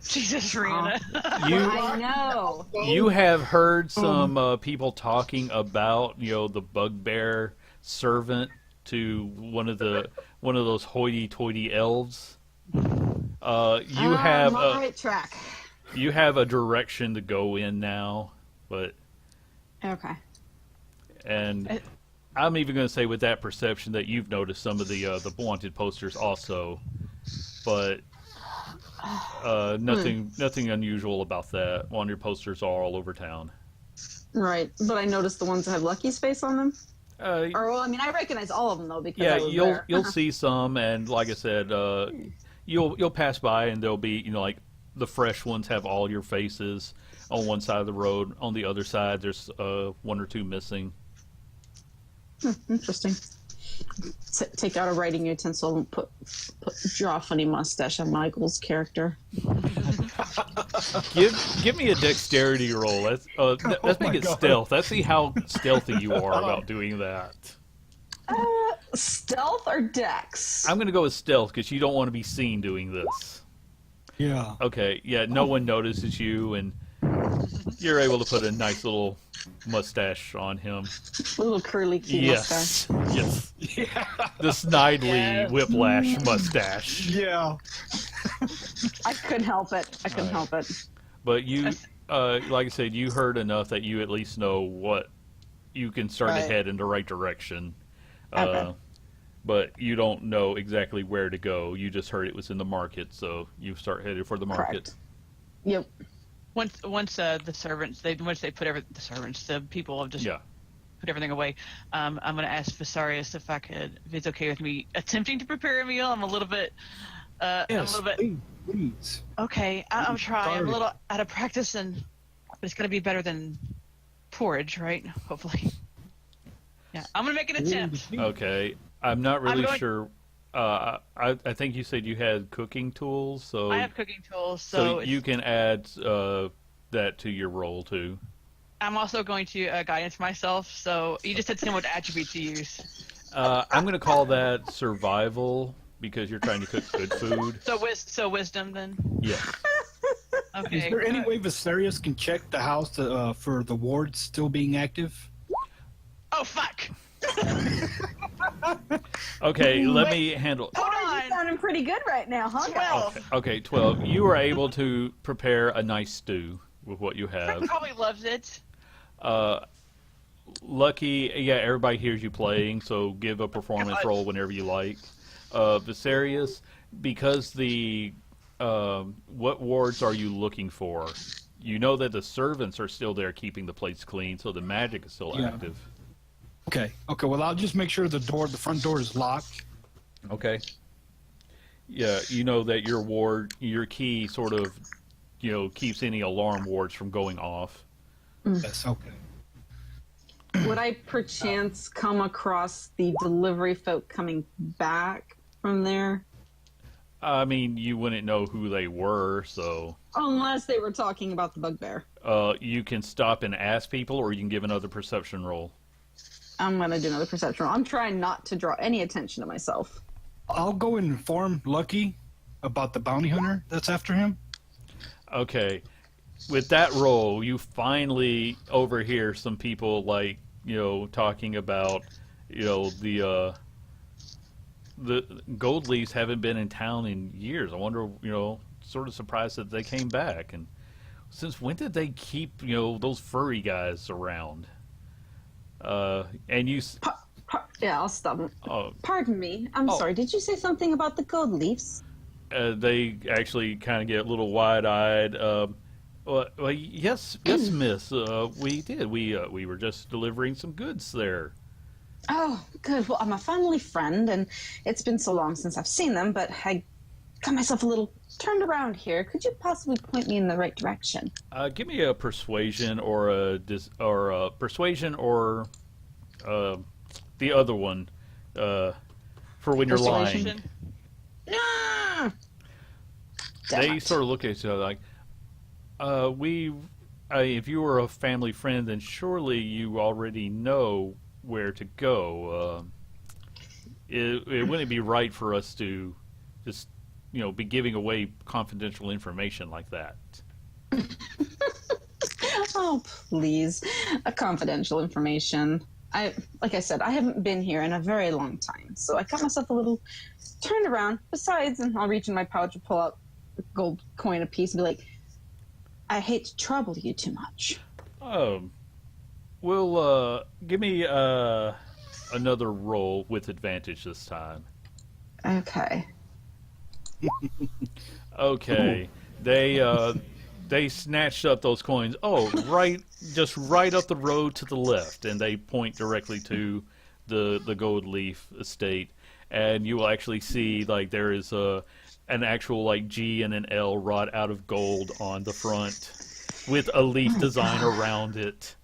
Jesus, Rihanna. I know. You have heard some people talking about the bugbear servant to one of those hoity-toity elves. You have I'm on the right track. You have a direction to go in now, but Okay. And I'm even going to say with that perception that you've noticed some of the wanted posters also, but nothing unusual about that. Wanted posters are all over town. Right, but I noticed the ones that have Lucky's face on them. I recognize all of them though because yeah, I was you'll there. you'll see some, and like I said, you'll pass by, and there'll be like the fresh ones have all your faces on one side of the road. On the other side, there's one or two missing. Interesting. Take out a writing utensil and draw a funny mustache on Michael's character. Give me a dexterity roll. Let's make it stealth. Let's see how stealthy you are about doing that. Stealth or dex? I'm going to go with stealth because you don't want to be seen doing this. Yeah. Okay, yeah, no one notices you, and you're able to put a nice little mustache on him. A little curly key mustache. Yes. Yeah. The Snidely Whiplash mustache. Yeah. I couldn't help it. Help it. But you, like I said, you heard enough that you at least know what you can start to head in the right direction. Okay. But you don't know exactly where to go. You just heard it was in the market, so you start headed for the market. Correct. Yep. Once the servants, the people have just put everything away. I'm going to ask Visarius if it's okay with me attempting to prepare a meal. I'm a little bit. Yes, please. Okay, I'll try. I'm a little out of practice, but it's going to be better than porridge, right? Hopefully. Yeah, I'm going to make an attempt. Okay, I'm not really sure. I think you said you had cooking tools, so I have cooking tools, so you can add that to your roll too. I'm also going to guidance myself. So you just said what attribute to use. I'm going to call that survival because you're trying to cook good food. So wisdom then. Yeah. Okay. Is there any way Visarius can check the house for the wards still being active? Oh fuck. Okay, let me handle. Hold on. You're sounding pretty good right now, huh? 12. Okay, 12. You are able to prepare a nice stew with what you have. Frank probably loves it. Lucky, everybody hears you playing, so give a performance roll whenever you like. Visarius, because what wards are you looking for? You know that the servants are still there keeping the place clean, so the magic is still active. Okay. Well, I'll just make sure the front door is locked. Okay. Yeah, you know that your key sort of, keeps any alarm wards from going off. Yes. Okay. Would I perchance come across the delivery folk coming back from there? I mean, you wouldn't know who they were, so. Unless they were talking about the bugbear. You can stop and ask people, or you can give another perception roll. I'm going to do another perception roll. I'm trying not to draw any attention to myself. I'll go and inform Lucky about the bounty hunter that's after him. Okay. With that roll, you finally overhear some people, like, talking about, the gold leaves haven't been in town in years. I wonder, sort of surprised that they came back. And since when did they keep, those furry guys around? And you... Yeah, I'll stop him. Oh. Pardon me. I'm sorry. Did you say something about the gold leaves? They actually kind of get a little wide-eyed. Well, yes, miss. We did. We were just delivering some goods there. Oh, good. Well, I'm a family friend, and it's been so long since I've seen them, but I got myself a little turned around here. Could you possibly point me in the right direction? Give me a persuasion or a persuasion or the other one for when you're lying. Ah! They sort of look at each other like, if you were a family friend, then surely you already know where to go. It wouldn't be right for us to just, be giving away confidential information like that. Oh, please. A confidential information. Like I said, I haven't been here in a very long time, so I got myself a little turned around. Besides, and I'll reach in my pouch and pull out a gold coin a piece and be like, I hate to trouble you too much. Well, give me another roll with advantage this time. Okay. Okay. They snatched up those coins. Oh, just right up the road to the left, and they point directly to the gold leaf estate, and you will actually see like there is an actual like G and an L wrought out of gold on the front, with a leaf design around it.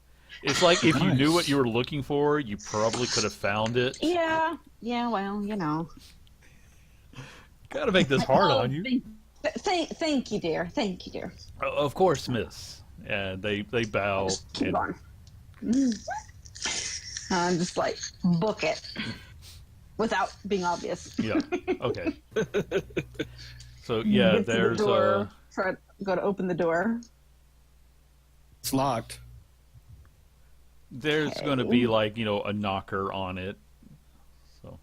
It's like if you knew what you were looking for, you probably could have found it. Yeah. Well, Gotta make this hard on you. Thank you, dear. Thank you, dear. Of course, miss. And they bow. Just keep on. I'm just like, book it. Without being obvious. Yeah. Okay. So, yeah, there's... go to open the door. It's locked. There's going to be, like, a knocker on it. So.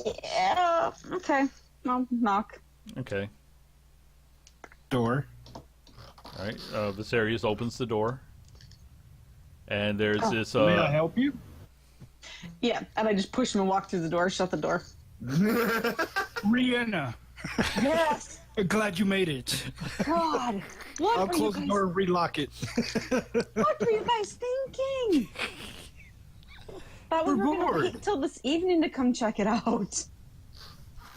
Yeah. Okay. I'll knock. Okay. Door. All right. Viserius opens the door. And there's this... May I help you? Yeah, and I just push him and walk through the door, shut the door. Rihanna. Yes. Glad you made it. God. What I'll close the door and relock it. What were you guys thinking? That we were going to wait until this evening to come check it out.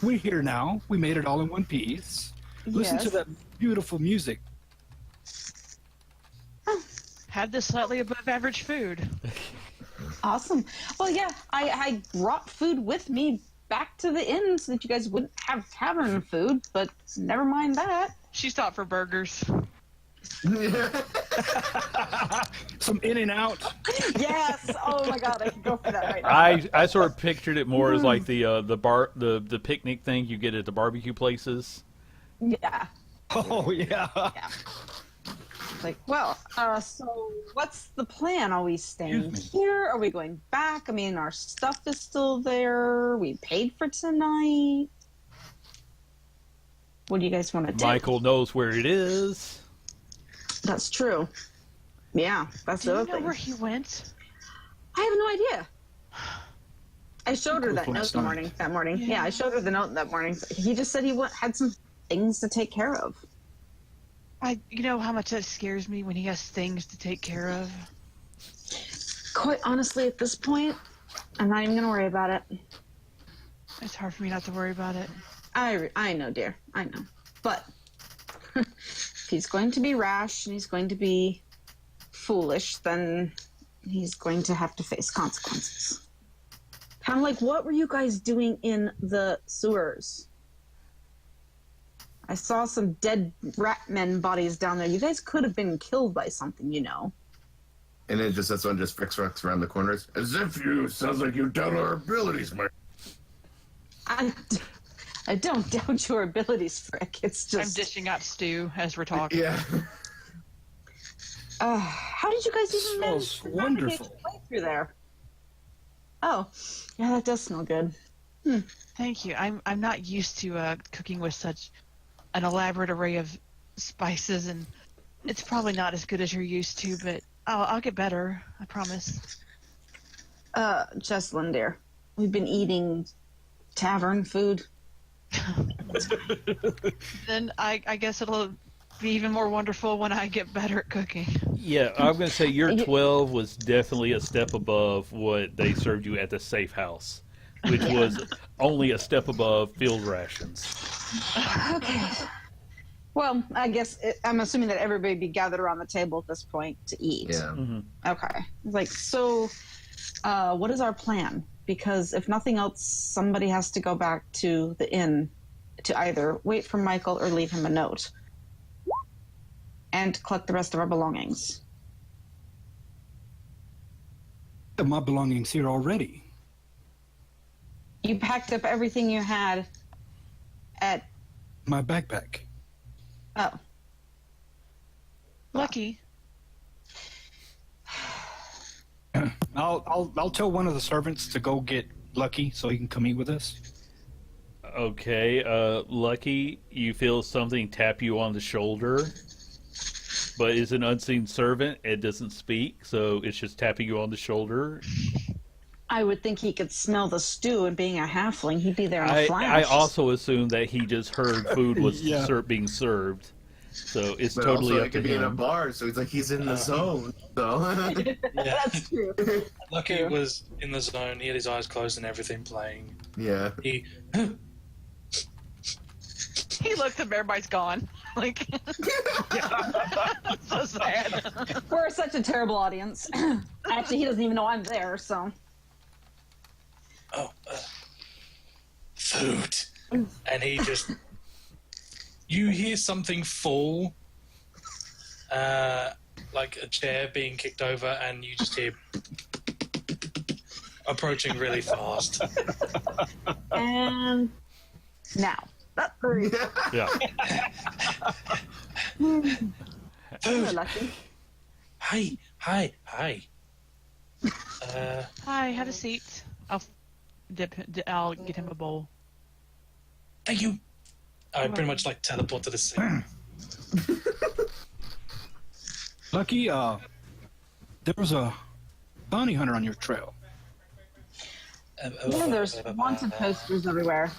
We're here now. We made it all in one piece. Listen to that beautiful music. Had this slightly above average food. Awesome. Well, yeah, I brought food with me back to the inn so that you guys wouldn't have tavern food, but never mind that. She stopped for burgers. Some In-N-Out. Yes. Oh my God, I can go for that right now. I sort of pictured it more as like the picnic thing you get at the barbecue places. Yeah. Oh yeah. Yeah. Like, well, so what's the plan? Are we staying here? Are we going back? I mean, our stuff is still there. We paid for tonight. What do you guys want to do? Michael knows where it is. That's true. Yeah, that's the other thing. Do you know where he went? I have no idea. I showed her that note that morning. Yeah, I showed her the note that morning. He just said he had some things to take care of. You know how much that scares me when he has things to take care of? Quite honestly, at this point, I'm not even going to worry about it. It's hard for me not to worry about it. I know, dear. I know. But if he's going to be rash and he's going to be foolish, then he's going to have to face consequences. Kind of like, what were you guys doing in the sewers? I saw some dead rat men bodies down there. You guys could have been killed by something, you know. And then just that's one just Frick rocks around the corners. As if you sounds like you doubt our abilities, Mike. I don't doubt your abilities, Frick. It's just I'm dishing out stew as we're talking. Yeah. How did you guys even manage to navigate your way through there? Oh, yeah, that does smell good. Thank you. I'm not used to cooking with such an elaborate array of spices, and it's probably not as good as you're used to, but I'll get better. I promise. Jessalyn, dear, we've been eating tavern food. Then I guess it'll be even more wonderful when I get better at cooking. Yeah, I'm going to say your 12 was definitely a step above what they served you at the safe house, which was only a step above field rations. Okay. Well, I guess I'm assuming that everybody be gathered around the table at this point to eat. Yeah. Mm-hmm. Okay. Like, so, what is our plan? Because if nothing else, somebody has to go back to the inn to either wait for Michael or leave him a note and collect the rest of our belongings. My belongings here already. You packed up everything you had at... My backpack. Oh. Lucky. I'll tell one of the servants to go get Lucky so he can come eat with us. Okay, Lucky, you feel something tap you on the shoulder, but it's an unseen servant. It doesn't speak, so it's just tapping you on the shoulder. I would think he could smell the stew, and being a halfling, he'd be there in a flash. I also assume that he just heard food was being served, so it's But totally also, up it to could be in a him. bar, so it's like he's in the zone. So. That's true. Lucky was in the zone. He had his eyes closed and everything playing. Yeah. He He looks and everybody's gone. Like, so sad. We're such a terrible audience. Actually, he doesn't even know I'm there, so... food, and he just you hear something fall, like a chair being kicked over, and you just hear approaching really fast. And now. Yeah. Hello, Lucky. Hi. Hi, have a seat. I'll get him a bowl. Thank you. I pretty much like teleport to the scene. Lucky, there was a bounty hunter on your trail. Yeah, there's wanted posters everywhere.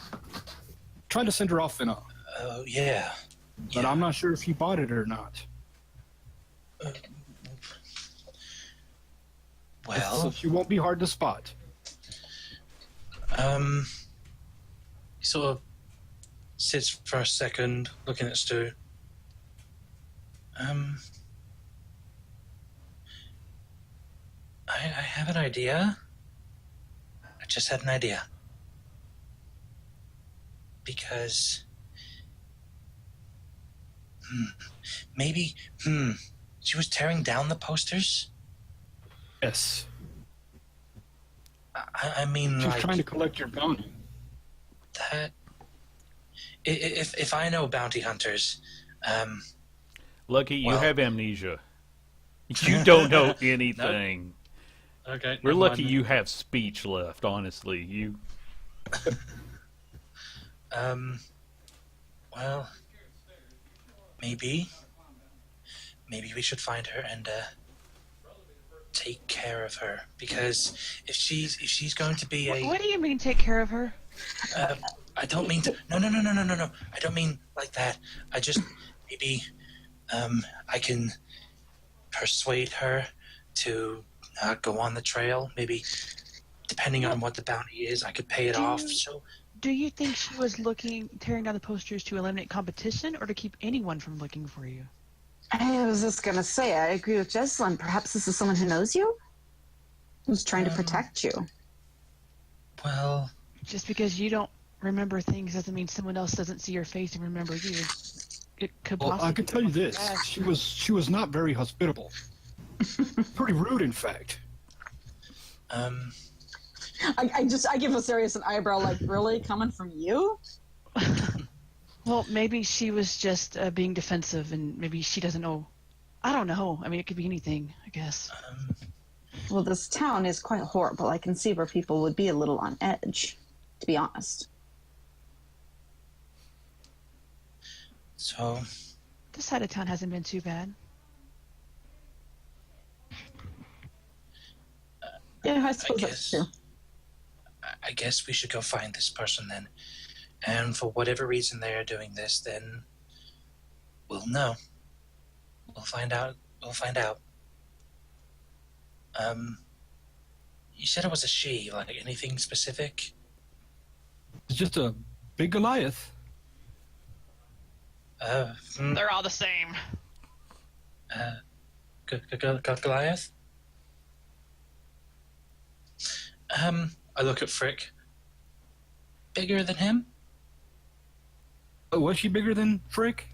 Tried to send her off in a... Oh, yeah. But I'm not sure if you bought it or not. Well, She won't be hard to spot. he sort of sits for a second, looking at Stu. I have an idea. I just had an idea. Because... maybe... she was tearing down the posters? Yes. I mean, She's like... trying to collect your bounty. That... If I know bounty hunters, Lucky, you Well- have amnesia. You don't know anything. Okay. We're never lucky mind. you have speech left, honestly. You Well, maybe we should find her and take care of her, because if she's going to be a What do you mean, take care of her? I don't mean to. No. I don't mean like that. I just maybe I can persuade her to go on the trail. Maybe depending on what the bounty is, I could pay it off. So Do you think she was tearing down the posters to eliminate competition, or to keep anyone from looking for you? I was just gonna say, I agree with Jessalyn. Perhaps this is someone who knows you? Who's trying to protect you? well, Just because you don't remember things doesn't mean someone else doesn't see your face and remember you. It could Well, possibly I can tell you be this: bad. she was not very hospitable. Pretty rude, in fact. I give Asarius an eyebrow, like, really coming from you? Well, maybe she was just being defensive, and maybe she doesn't know. I don't know. I mean, it could be anything, I guess. Well, this town is quite horrible. I can see where people would be a little on edge, to be honest. So, This side of town hasn't been too bad. Yeah, I suppose that's true. I guess we should go find this person then. And for whatever reason they are doing this, then we'll know. We'll find out. We'll find out. You said it was a she. Like anything specific? It's just a big Goliath. They're all the same. Goliath? I look at Frick. Bigger than him? Oh, was she bigger than Frick?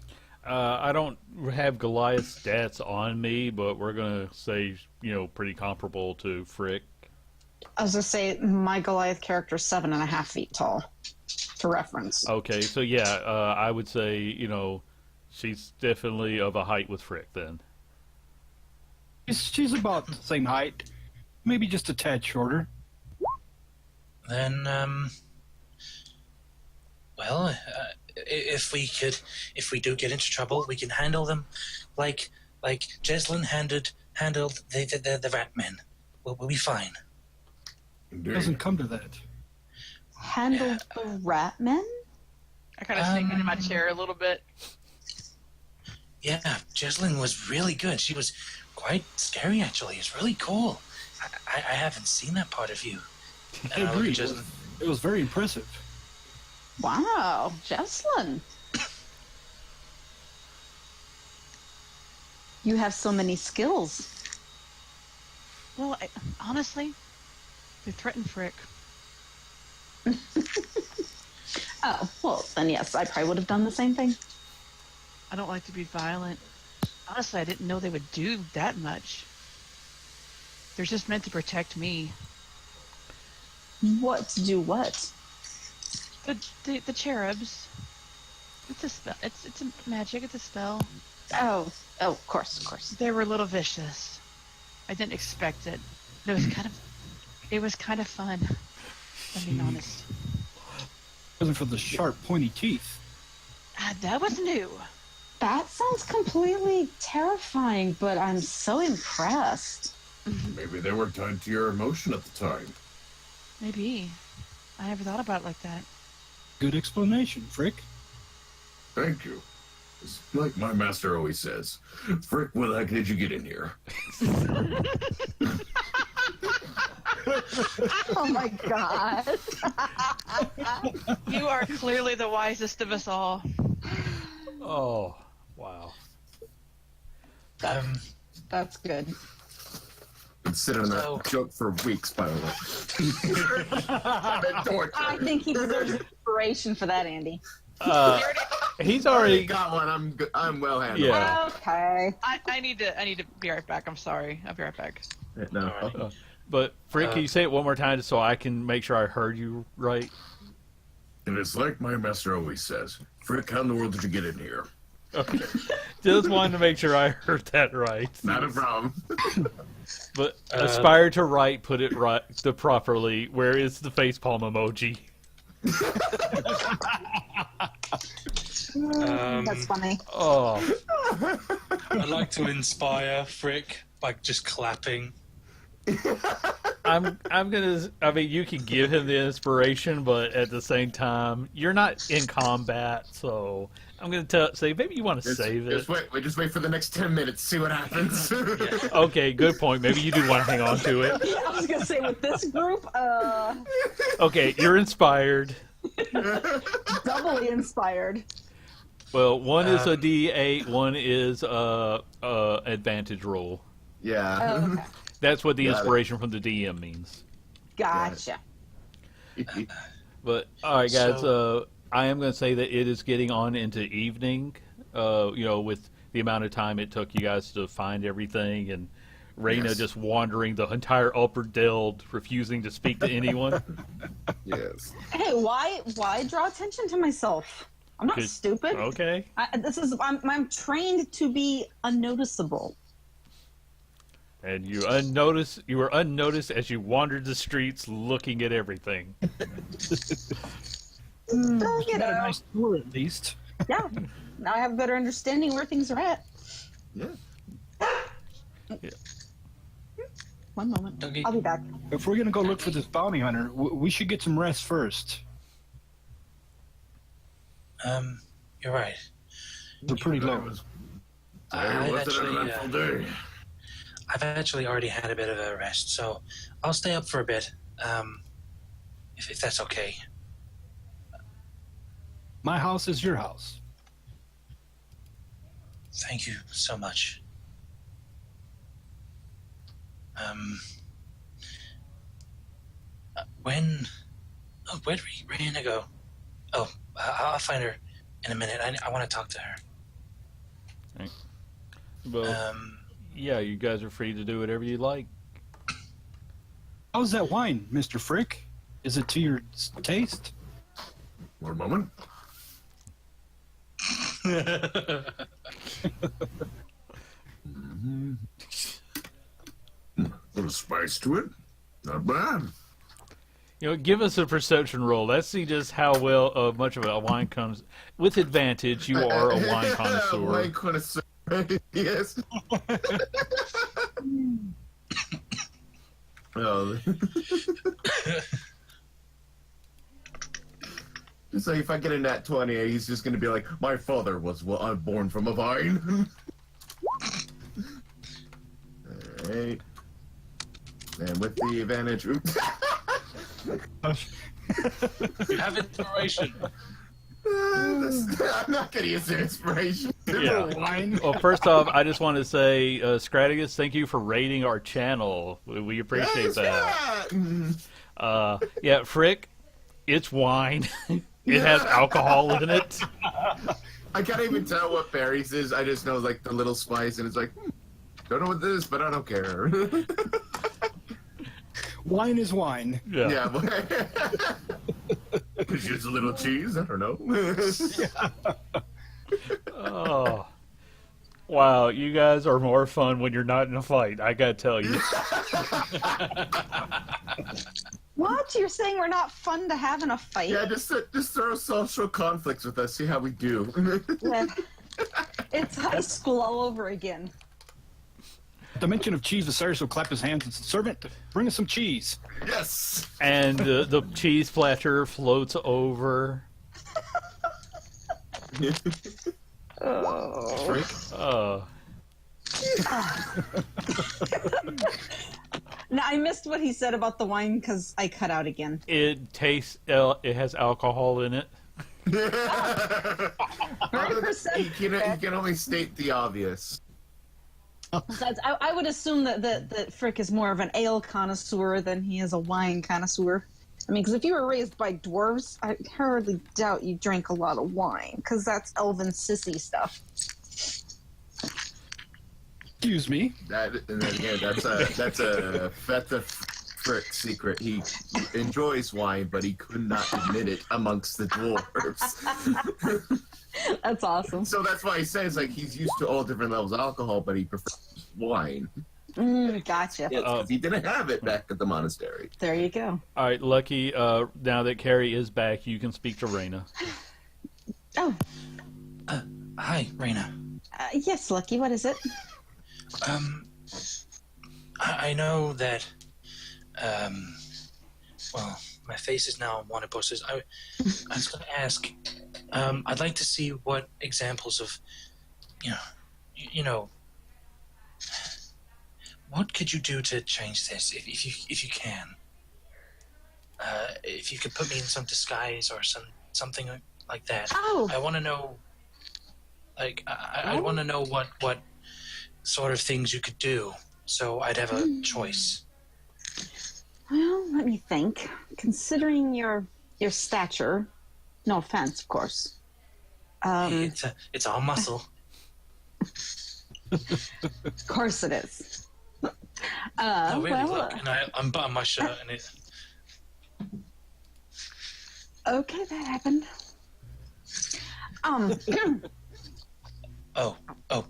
I don't have Goliath's stats on me, but we're gonna say pretty comparable to Frick. I was going to say, my Goliath character is 7.5 feet tall, for reference. Okay, so yeah, I would say she's definitely of a height with Frick then. She's about the same height, maybe just a tad shorter. Then, well, if we do get into trouble, we can handle them like Jeslyn handled the rat men. We'll be fine. It doesn't come to that. Handled the rat men? I kind of sink into my chair a little bit. Yeah, Jeslyn was really good. She was quite scary, actually. It's really cool. I haven't seen that part of you. I agree. It was very impressive. Wow, Jesslyn. You have so many skills. Well, honestly, they threatened Frick. Oh, well, then yes, I probably would have done the same thing. I don't like to be violent. Honestly, I didn't know they would do that much. They're just meant to protect me. What to do what? The cherubs. It's a spell. It's a magic. It's a spell. Oh, of course. They were a little vicious. I didn't expect it. It was kind of fun. I'm being honest. It wasn't for the sharp, pointy teeth. That was new. That sounds completely terrifying, but I'm so impressed. Maybe they were tied to your emotion at the time. Maybe. I never thought about it like that. Good explanation, Frick. Thank you. It's like my master always says. Frick, what the heck did you get in here? Oh my god. You are clearly the wisest of us all. Oh, wow. That's good. Been sitting on that joke for weeks, by the way. I think he deserves inspiration for that, Andy. He's I already got one. I'm well handled. Yeah. Okay. I need to be right back. I'm sorry. I'll be right back. No. But Frick, can you say it one more time so I can make sure I heard you right? And it's like my master always says. Frick, how in the world did you get in here? Okay. Just wanted to make sure I heard that right. Not a problem. But aspire to right, put it right the properly. Where is the facepalm emoji? That's funny. Oh, I'd like to inspire Frick by just clapping. I'm gonna. I mean, you can give him the inspiration, but at the same time, you're not in combat, so I'm gonna say maybe you want to save it. Just wait for the next 10 minutes. See what happens. Okay, good point. Maybe you do want to hang on to it. Yeah, I was gonna say with this group, Okay, you're inspired. doubly inspired. Well, one is a D8, one is advantage roll. Yeah. Oh, okay. That's what the Got it. inspiration from the DM means. Gotcha. But all right, guys. So- I am going to say that it is getting on into evening. With the amount of time it took you guys to find everything, and Raina Yes. just wandering the entire upper deld, refusing to speak to anyone. Yes. Hey, why draw attention to myself? I'm not 'Cause- stupid. Okay. I'm trained to be unnoticeable. And you were unnoticed as you wandered the streets looking at everything. Don't You get got a out. nice tour at least. Yeah. Now I have a better understanding where things are at. Yeah. Yeah. One moment. Dougie. I'll be back. If we're gonna go look for this bounty hunter, we should get some rest first. You're right. We're pretty low. Today I've was an actually, eventful day. I've actually already had a bit of a rest, so I'll stay up for a bit, if that's okay. My house is your house. Thank you so much. Where did Raina go? Oh, I'll find her in a minute. I want to talk to her. Well, yeah, you guys are free to do whatever you like. How's that wine, Mr. Frick? Is it to your taste? One moment. Little spice to it. Not bad. Give us a perception roll. Let's see just how well much of a wine comes. With advantage, you are a wine connoisseur. Wine connoisseur. Yes. Oh. It's like if I get a nat 20, he's just gonna be like, my father was born from a vine. Alright. And with the advantage. You have inspiration. I'm not gonna use the inspiration. Yeah. Wine. Well, first off, I just want to say, Scratigus, thank you for rating our channel. We appreciate Yes, that. yeah. Yeah, Frick, it's wine. It has alcohol in it. I can't even tell what berries is. I just know like the little spice, and it's like, don't know what this is, but I don't care. Wine is wine. Yeah. Yeah, could use a little cheese. I don't know. Oh. Wow, you guys are more fun when you're not in a fight. I gotta tell you. What? You're saying we're not fun to have in a fight? Yeah, just throw social conflicts with us. See how we do. Yeah. It's high school all over again. At the mention of cheese, Viserys will clap his hands and say, "Servant, bring us some cheese." Yes. And the cheese platter floats over. Oh. Oh. Now I missed what he said about the wine because I cut out again. It tastes. It has alcohol in it. Very He perceptive. can only state the obvious. Besides, I would assume that Frick is more of an ale connoisseur than he is a wine connoisseur. I mean, because if you were raised by dwarves, I hardly doubt you drank a lot of wine, because that's elven sissy stuff. Excuse me. And then again, that's a Frick secret. He enjoys wine, but he could not admit it amongst the dwarves. That's awesome. So that's why he says like he's used to all different levels of alcohol, but he prefers wine. Gotcha. Because he didn't have it back at the monastery. There you go. All right, Lucky. Now that Carrie is back, you can speak to Raina. Oh, Hi, Raina. yes, Lucky. What is it? I know that, well, my face is now on one of posters. I was going to ask, I'd like to see what examples of, you know, what could you do to change this if you can? If you could put me in some disguise or something like that. Oh. I want to know, like, I want to know what sort of things you could do, so I'd have a choice. Well, let me think. Considering your your stature. No offense, of course. It's all muscle. Of course it is. No, really, well, look, and I unbutton my shirt, and it. Okay, that happened. Oh,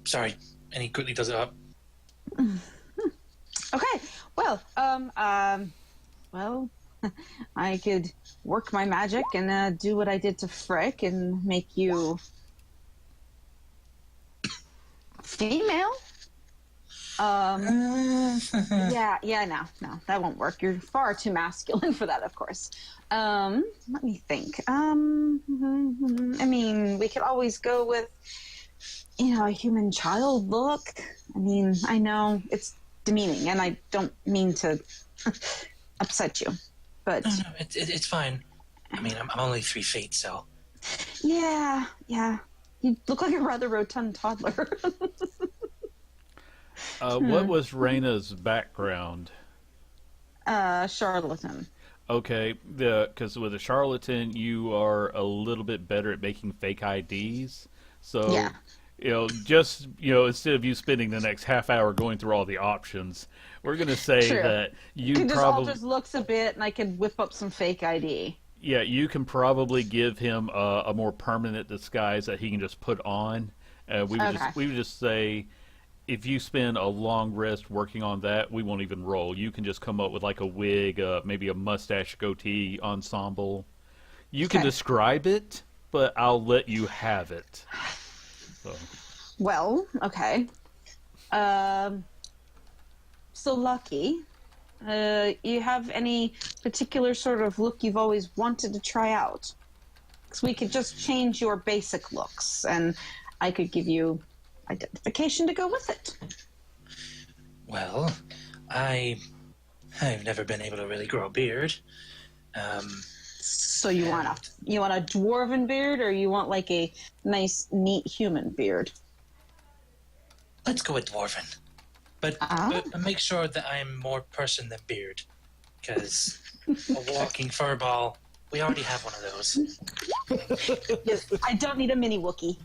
sorry. And he quickly does it up. Okay. Well, well, I could work my magic and do what I did to Frick and make you female. Yeah, no, that won't work. You're far too masculine for that, of course. Let me think. I mean, we could always go with, a human child look. I mean, I know it's demeaning, and I don't mean to upset you, but No, it's fine. I mean, I'm only 3 feet, so. yeah, you look like a rather rotund toddler. What was Raina's background? Charlatan. Okay, because with a charlatan, you are a little bit better at making fake IDs. So, Yeah. just instead of you spending the next half hour going through all the options, we're going to say True. that you Can just probably, alter his looks a bit, and I can whip up some fake ID. yeah, you can probably give him a more permanent disguise that he can just put on. We would just say, if you spend a long rest working on that, we won't even roll. You can just come up with like a wig, maybe a mustache goatee ensemble. You can describe it, but I'll let you have it. So. Well, okay. So Lucky, you have any particular sort of look you've always wanted to try out? Because we could just change your basic looks, and I could give you identification to go with it. Well, I've never been able to really grow a beard. So you want a dwarven beard, or you want like a nice, neat human beard? Let's go with dwarven, but make sure that I'm more person than beard, because a walking furball, we already have one of those. Yes, I don't need a mini Wookiee.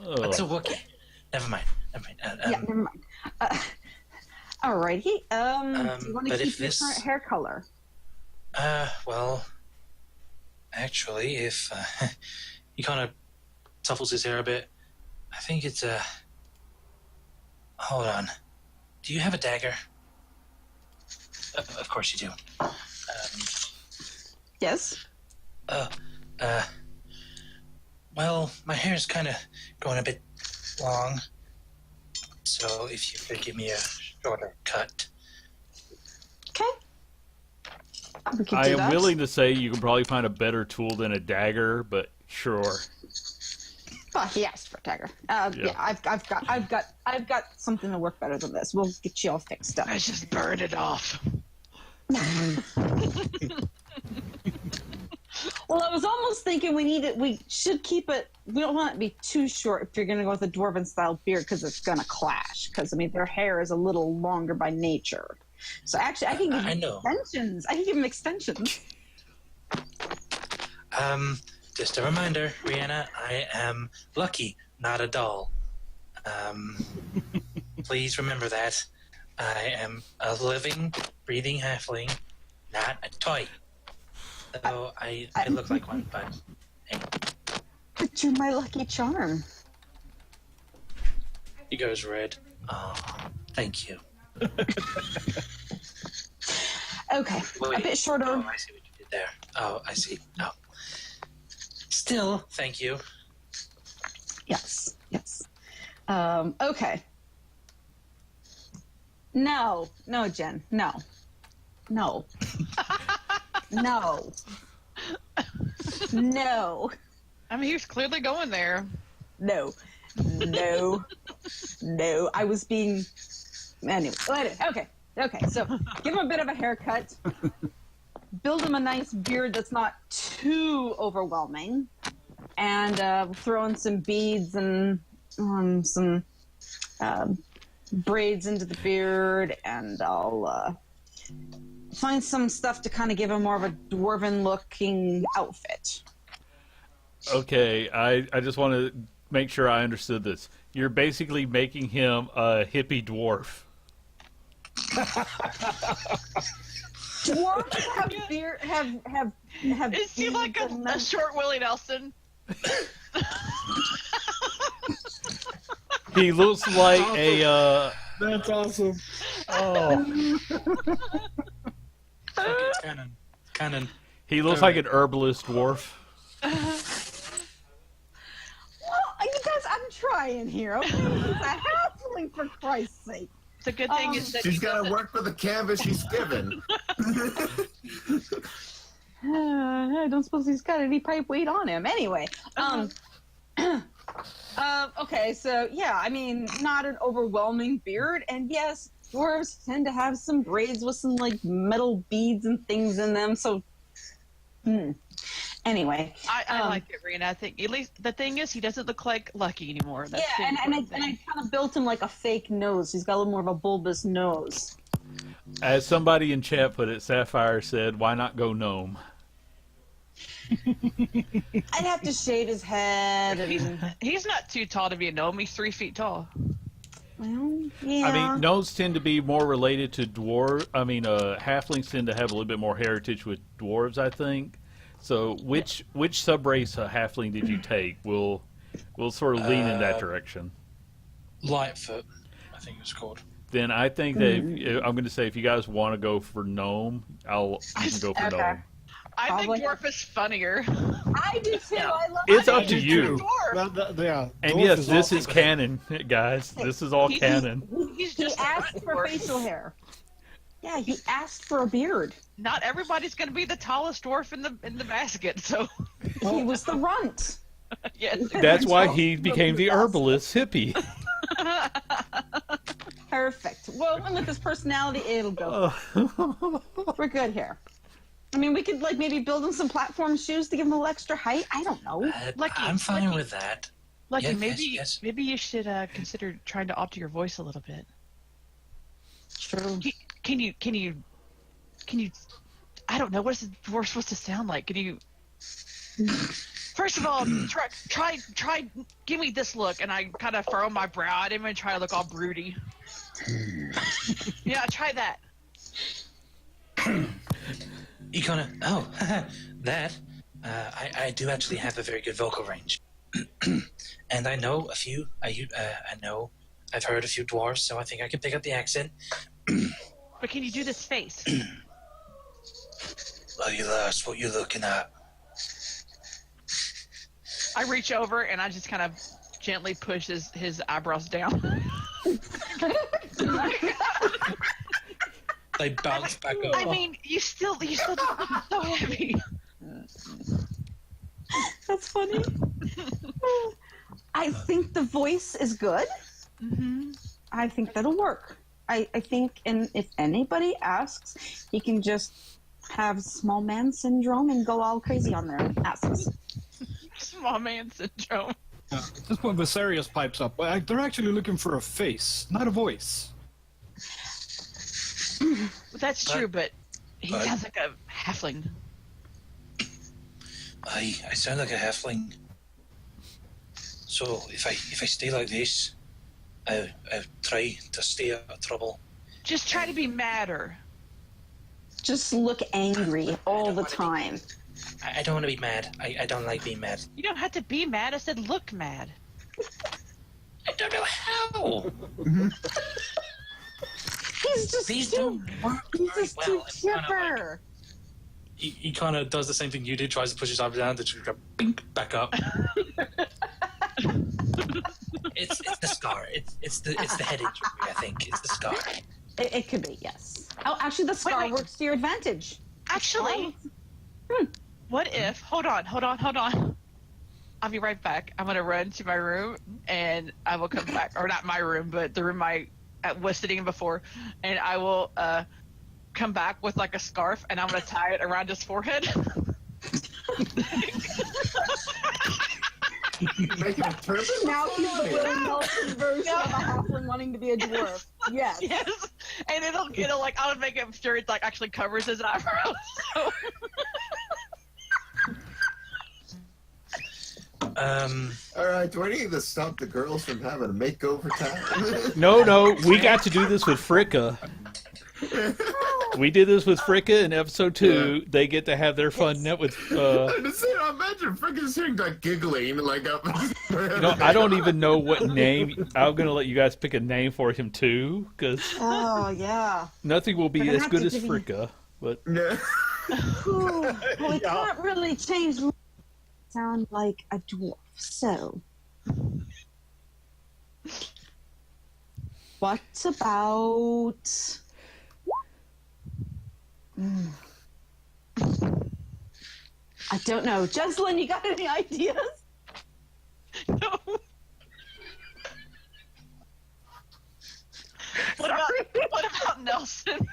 What's a Wookiee? Never mind. Never mind. Alrighty. Do you want to keep your current hair color? Well, actually, if he kind of tuffles his hair a bit, I think it's hold on. Do you have a dagger? Of course you do. Yes. Well, my hair is kind of going a bit long, so if you could give me a shorter cut. Okay. I am willing to say you can probably find a better tool than a dagger, but sure. Well, he asked for a dagger. Yeah, I've got something to work better than this. We'll get you all fixed up. I just burned it off. Well, I was almost thinking we should keep it. We don't want it to be too short if you're going to go with a dwarven style beard, because it's going to clash. Because I mean, their hair is a little longer by nature. So actually, I can give extensions. I can give them extensions. Just a reminder, Rihanna, I am Lucky, not a doll. Please remember that. I am a living, breathing halfling, not a toy. So I look like one, but hey. But you're my lucky charm. He goes red. Oh, thank you. Okay, a bit shorter. Oh, I see what you did there. Oh, I see. Oh. Still, thank you. Yes. Okay. No, Jen. No. No. I mean, he was clearly going there. No. I was being. Anyway. Okay. So give him a bit of a haircut. Build him a nice beard that's not too overwhelming, and throw in some beads and some braids into the beard, and I'll find some stuff to kind of give him more of a dwarven-looking outfit. Okay, I just want to make sure I understood this. You're basically making him a hippie dwarf. Dwarves have beard, have. Is he like a short Willie Nelson? He looks like a. That's awesome. Oh. It's canon. Canon. He looks like an herbalist dwarf. Well, you guys, I'm trying here. Okay, he's a halfling for Christ's sake. The good thing is that She's got to work for the canvas she's given. I don't suppose he's got any pipe weight on him. Anyway, okay, so yeah, I mean, not an overwhelming beard, and yes, dwarves tend to have some braids with some like metal beads and things in them. So, anyway, I like it, Rena. I think at least the thing is he doesn't look like Lucky anymore. That's yeah, and I kind of built him like a fake nose. He's got a little more of a bulbous nose. As somebody in chat put it, Sapphire said, "Why not go gnome?" I'd have to shave his head. He's not too tall to be a gnome. He's 3 feet tall. Well, yeah. I mean, gnomes tend to be more related to halflings tend to have a little bit more heritage with dwarves, I think. So, which subrace halfling did you take? We'll sort of lean in that direction. Lightfoot, I think it's called. Then I think that I'm going to say if you guys want to go for gnome, you can go for gnome. I think dwarf is funnier. I do too. I love It's it. up to you. Yeah. And dwarf yes, is this awesome. is canon, guys. This is all canon. He's He just asked for facial hair. Yeah, he asked for a beard. Not everybody's going to be the tallest dwarf in the basket, so He was the runt. yes. That's why he became the herbalist hippie. Perfect. Well, and with his personality, it'll go. We're good here. I mean, we could like maybe build him some platform shoes to give him a little extra height. I don't know. Lucky, I'm fine Lucky. with that. Lucky, Yes. maybe you should consider trying to alter your voice a little bit. True. Can you? I don't know. What is the dwarf supposed to sound like? Can you? First of all, try. Give me this look, and I kind of furrow my brow at him and try to look all broody. Yeah, try that. You kind of that. I do actually have a very good vocal range, and I know a few. I've heard a few dwarves, so I think I can pick up the accent. But can you do this face? Well, that's what you're looking at. I reach over and I just kind of gently push his eyebrows down. They bounce back up. I mean, you still look so heavy. That's funny. I think the voice is good. Mm-hmm. I think that'll work. I think, and if anybody asks, he can just have small man syndrome and go all crazy on their asses. Small man syndrome. That's when Viserius pipes up. They're actually looking for a face, not a voice. That's true, but he sounds like a halfling. I sound like a halfling. So if I stay like this, I'll try to stay out of trouble. Just try to be madder. Just look angry all the time. I don't want to be mad. I don't like being mad. You don't have to be mad. I said look mad. I don't know how. He's just These too, don't work he's very just well. too It's kind of like, chipper. he kind of does the same thing you did, tries to push his eyebrow down, to just go bink, back up. It's the scar. It's the head injury, I think. It's the scar. It could be, yes. Oh, actually, the scar wait. works to your advantage. Actually, what if? Hold on. I'll be right back. I'm gonna run to my room and I will come back, or not my room, but the room I was sitting in before, and I will come back with like a scarf and I'm gonna tie it around his forehead. Making a turban? Now he's the Willie Nelson version of a halfling wanting to be a dwarf. Yes. Yes, And it'll like I would make sure it like actually covers his eyebrows. So. All right, do I need to stop the girls from having a makeover time? No, we got to do this with Fricka. We did this with Fricka in episode 2. Yeah. They get to have their fun net with. I imagine Fricka's hearing like giggling like up. I don't even know what name. I'm gonna let you guys pick a name for him too, because nothing will be as good as Fricka. But well, we can't really change. Sound like a dwarf, so. What about? I don't know. Jessalyn, you got any ideas? No. What about Nelson?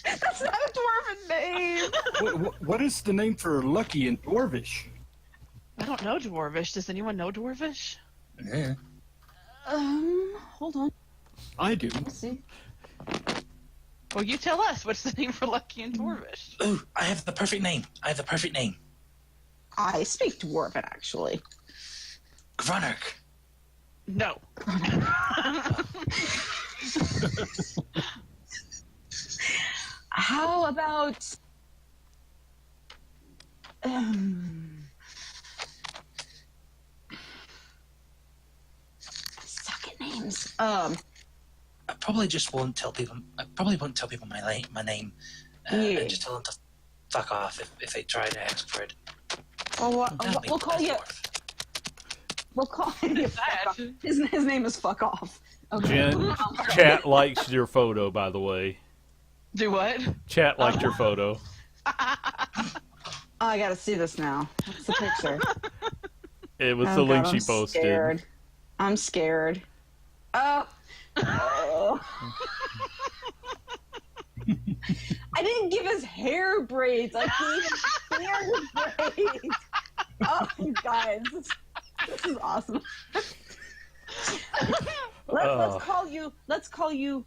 That's not a dwarven name. What is the name for Lucky in Dwarvish? I don't know Dwarvish. Does anyone know Dwarvish? Yeah. Hold on. I do. Let's see. Well, you tell us. What's the name for Lucky in Dwarvish? Oh, I have the perfect name. I speak Dwarven, actually. Gronark. No. How about... suck at names. I probably just won't tell people. I probably won't tell people my name, and just tell them to fuck off if they try to ask for it. Well, we'll call you. We'll call him. His name is Fuck Off. Okay. Jen, chat likes your photo, by the way. Do what? Chat liked your photo. I gotta see this now. What's the picture? It was the link she posted. Scared. I'm scared. Oh. I didn't give his hair braids. I gave him hair braids. Oh, you guys, this is awesome. Let's call you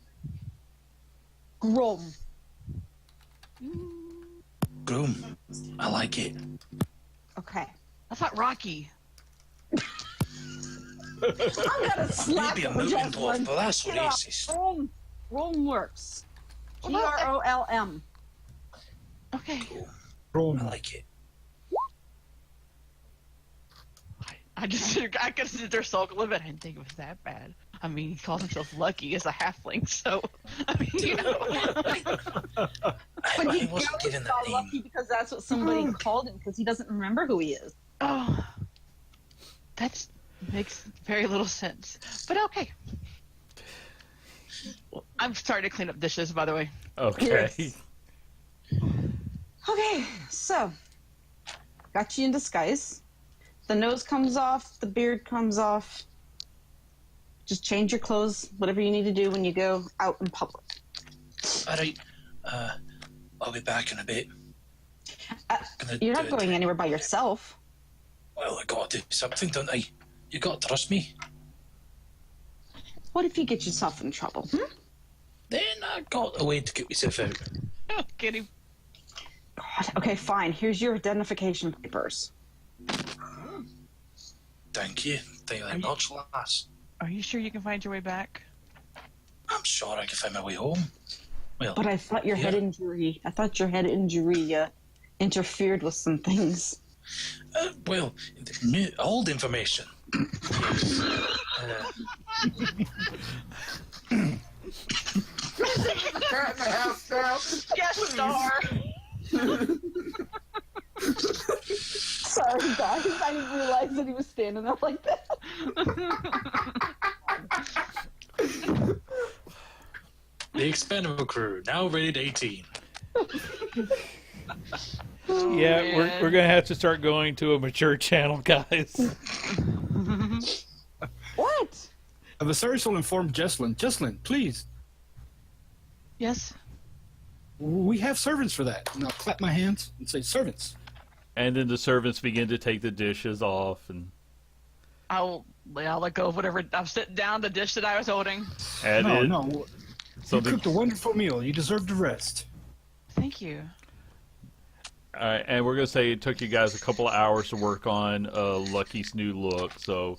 Grom. Groom. I like it. Okay. I thought Rocky. I'm gonna slap Maybe a you for moving just dwarf, one. but that's racist. Rome works. Grolm. Okay. Cool. I like it. I could sit there sulk a little bit. I didn't think it was that bad. I mean, he calls himself Lucky as a halfling, so I mean, you know. But he wasn't given that name. Lucky because that's what somebody called him because he doesn't remember who he is. Oh, that makes very little sense. But okay. I'm starting to clean up dishes, by the way. Okay. Yes. Okay, so got you in disguise. The nose comes off, the beard comes off. Just change your clothes, whatever you need to do when you go out in public. All right. I'll be back in a bit. You're not going anywhere by yourself. Well, I gotta do something, don't I? You gotta trust me. What if you get yourself in trouble? Then I got a way to get myself out. Oh, kidding. God. Okay, fine. Here's your identification papers. Thank you. Thank you very much, lass. Are you sure you can find your way back? I'm sure I can find my way home. Well, but I thought your head injury. Interfered with some things. Well, old information. Guest star. Sorry, guys. I didn't realize that he was standing up like that. The Expendable Crew, now rated 18. Yeah, we're gonna have to start going to a mature channel, guys. What? The service will inform Jessalyn. Jessalyn, please. Yes. We have servants for that. And I'll clap my hands and say, servants. And then the servants begin to take the dishes off, and I'll let go of whatever. I'm sitting down the dish that I was holding. No. You cooked a wonderful meal. You deserve to rest. Thank you. And we're gonna say it took you guys a couple of hours to work on Lucky's new look. So,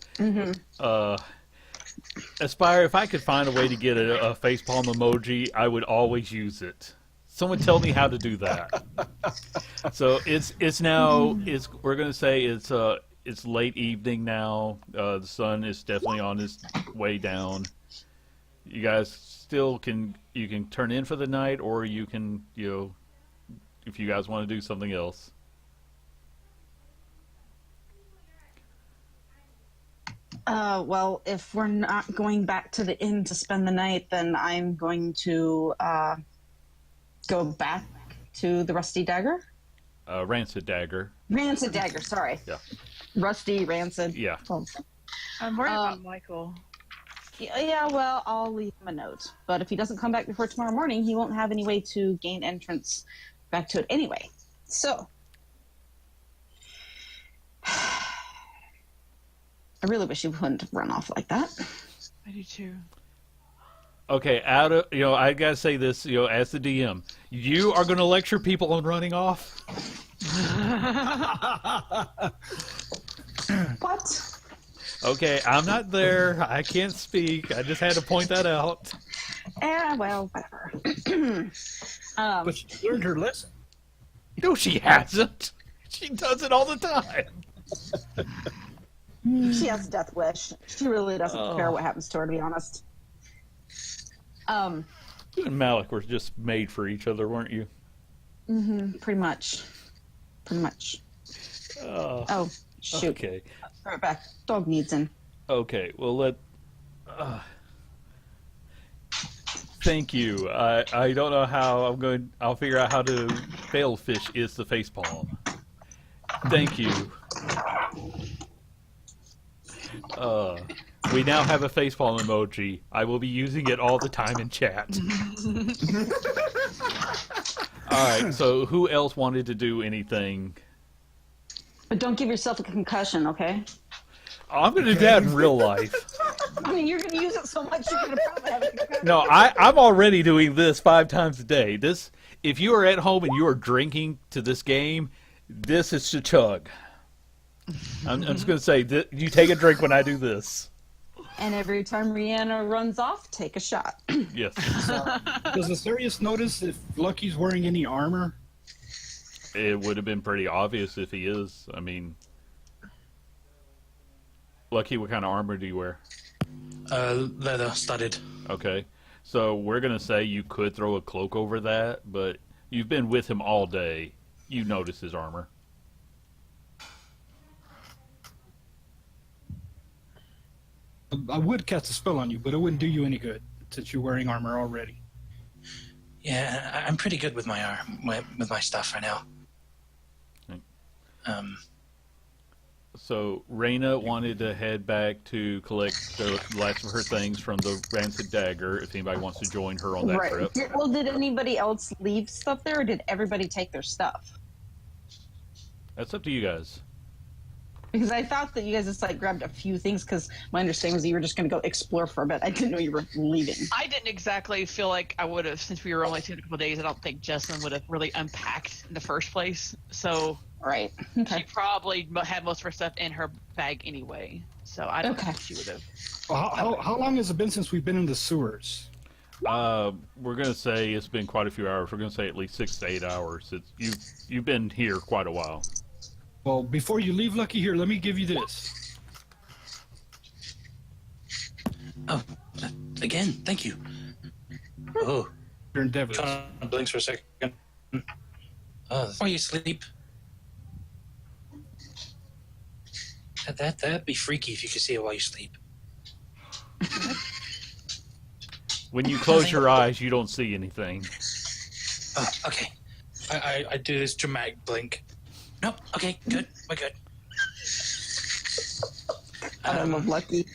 Aspire, if I could find a way to get a facepalm emoji, I would always use it. Someone tell me how to do that. So it's now we're gonna say it's late evening now. The sun is definitely on its way down. You guys still can turn in for the night, or you can if you guys want to do something else. Well, if we're not going back to the inn to spend the night, then I'm going to go back to the Rusty Dagger. Rancid Dagger. Rancid Dagger, sorry. Yeah. Rusty, Rancid. Yeah. Oh. I'm worried about Michael. Yeah, well, I'll leave him a note. But if he doesn't come back before tomorrow morning, he won't have any way to gain entrance back to it anyway. So, I really wish he wouldn't run off like that. I do too. Okay, I gotta say this, as the DM, you are gonna lecture people on running off? What? Okay, I'm not there. I can't speak. I just had to point that out. Well, whatever. But she learned her lesson. No, she hasn't. She does it all the time. She has a death wish. She really doesn't care what happens to her, to be honest. You and Malik were just made for each other, weren't you? Pretty much. Oh, shoot. Okay. Throw it back. Dog needs in. Okay, well, thank you. I don't know how I'll figure out how to Failfish is the facepalm. Thank you. We now have a facepalm emoji. I will be using it all the time in chat. Alright, so who else wanted to do anything? But don't give yourself a concussion, okay? I'm going to do that in real life. I mean, you're going to use it so much, you're going to probably have a concussion. No, I'm already doing this 5 times a day. If you are at home and you are drinking to this game, this is to chug. I'm just going to say, you take a drink when I do this. And every time Rihanna runs off, take a shot. Yes. Does Asterius notice if Lucky's wearing any armor? It would have been pretty obvious if he is. I mean, Lucky, what kind of armor do you wear? Leather studded. Okay. So we're going to say you could throw a cloak over that, but you've been with him all day. You notice his armor. I would cast a spell on you, but it wouldn't do you any good since you're wearing armor already. Yeah, I'm pretty good with my stuff right now. So Reyna wanted to head back to collect the last of her things from the Rancid Dagger, if anybody wants to join her on that trip. Did anybody else leave stuff there, or did everybody take their stuff? That's up to you guys. Because I thought that you guys just grabbed a few things, because my understanding was that you were just going to go explore for a bit. I didn't know you were leaving. I didn't exactly feel like I would have, since we were only 2 a couple of days. I don't think Jessamine would have really unpacked in the first place. So Right. she Okay. probably had most of her stuff in her bag anyway. So I don't think she would have. Well, how long has it been since we've been in the sewers? We're gonna say it's been quite a few hours. We're gonna say at least 6 to 8 hours. You've been here quite a while. Well, before you leave, Lucky, here, let me give you this. Oh, again, thank you. Oh, Your endeavors. John blinks for a second. Oh, before you sleep. That'd be freaky if you could see it while you sleep. When you close your eyes, you don't see anything. Oh, okay. I do this dramatic blink. Nope. Okay, good. We're good. I love Lucky.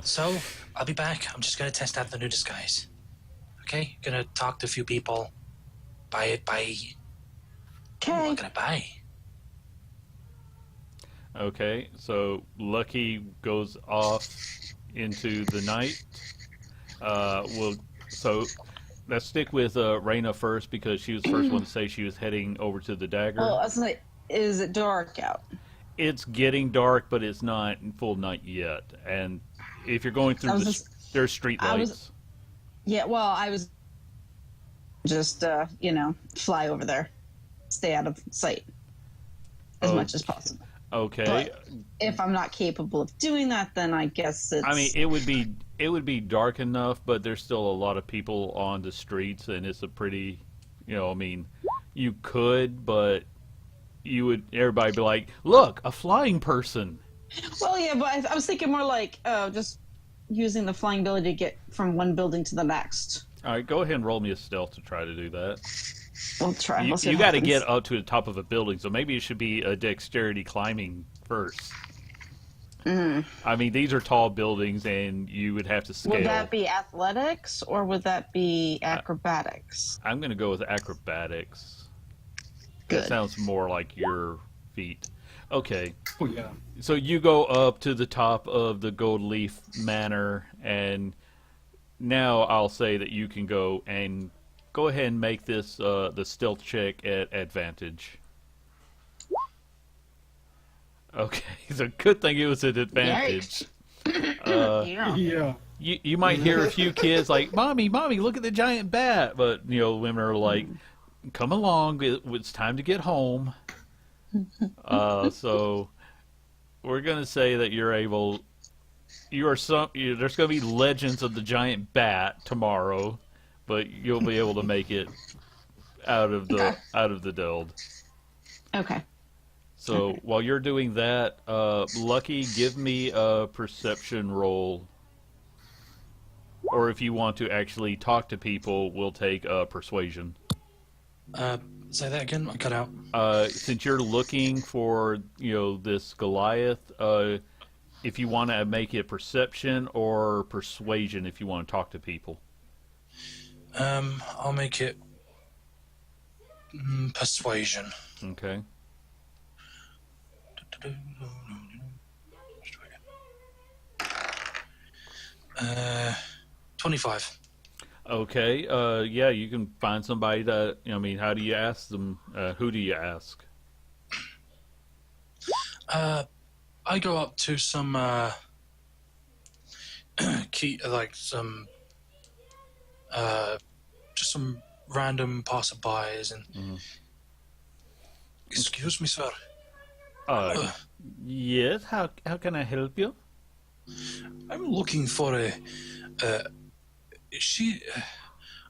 So I'll be back. I'm just gonna test out the new disguise. Okay, gonna talk to a few people. Buy it. Okay. What can I buy? Okay, so Lucky goes off into the night, Well, so let's stick with Raina first because she was the first one to say she was heading over to the dagger. Well, I was like, is it dark out? It's getting dark, but it's not full night yet. And if you're going through there's street lights. Yeah, well, I was just, fly over there, stay out of sight as much as possible. Okay. But if I'm not capable of doing that, then I guess it's. I mean, it would be dark enough, but there's still a lot of people on the streets, and it's a pretty, I mean, you could, but everybody be like, look, a flying person. Well, yeah, but I was thinking more like just using the flying ability to get from one building to the next. All right, go ahead and roll me a stealth to try to do that. We'll try. You got to get up to the top of a building, so maybe it should be a dexterity climbing first. I mean, these are tall buildings, and you would have to scale. Would that be athletics, or would that be acrobatics? I'm going to go with acrobatics. Good. That sounds more like your feat. Okay. Oh, yeah. So you go up to the top of the Gold Leaf Manor, and now I'll say that you can go ahead and make this the stealth check at advantage. Okay, so good thing it was an advantage. Yeah. You might hear a few kids like, "Mommy, look at the giant bat," but women are like, "Come along, it's time to get home." So we're gonna say that there's gonna be legends of the giant bat tomorrow, but you'll be able to make it out of the Deld. Okay. So while you're doing that, Lucky, give me a perception roll. Or if you want to actually talk to people, we'll take persuasion. Say that again. I cut out. Since you're looking for this Goliath, if you want to make it perception or persuasion, if you want to talk to people. I'll make it persuasion. Okay. 25. Okay. Yeah, you can find somebody that. How do you ask them? Who do you ask? I go up to some just some random passerbys and. Excuse me, sir. Yes. How can I help you? I'm looking for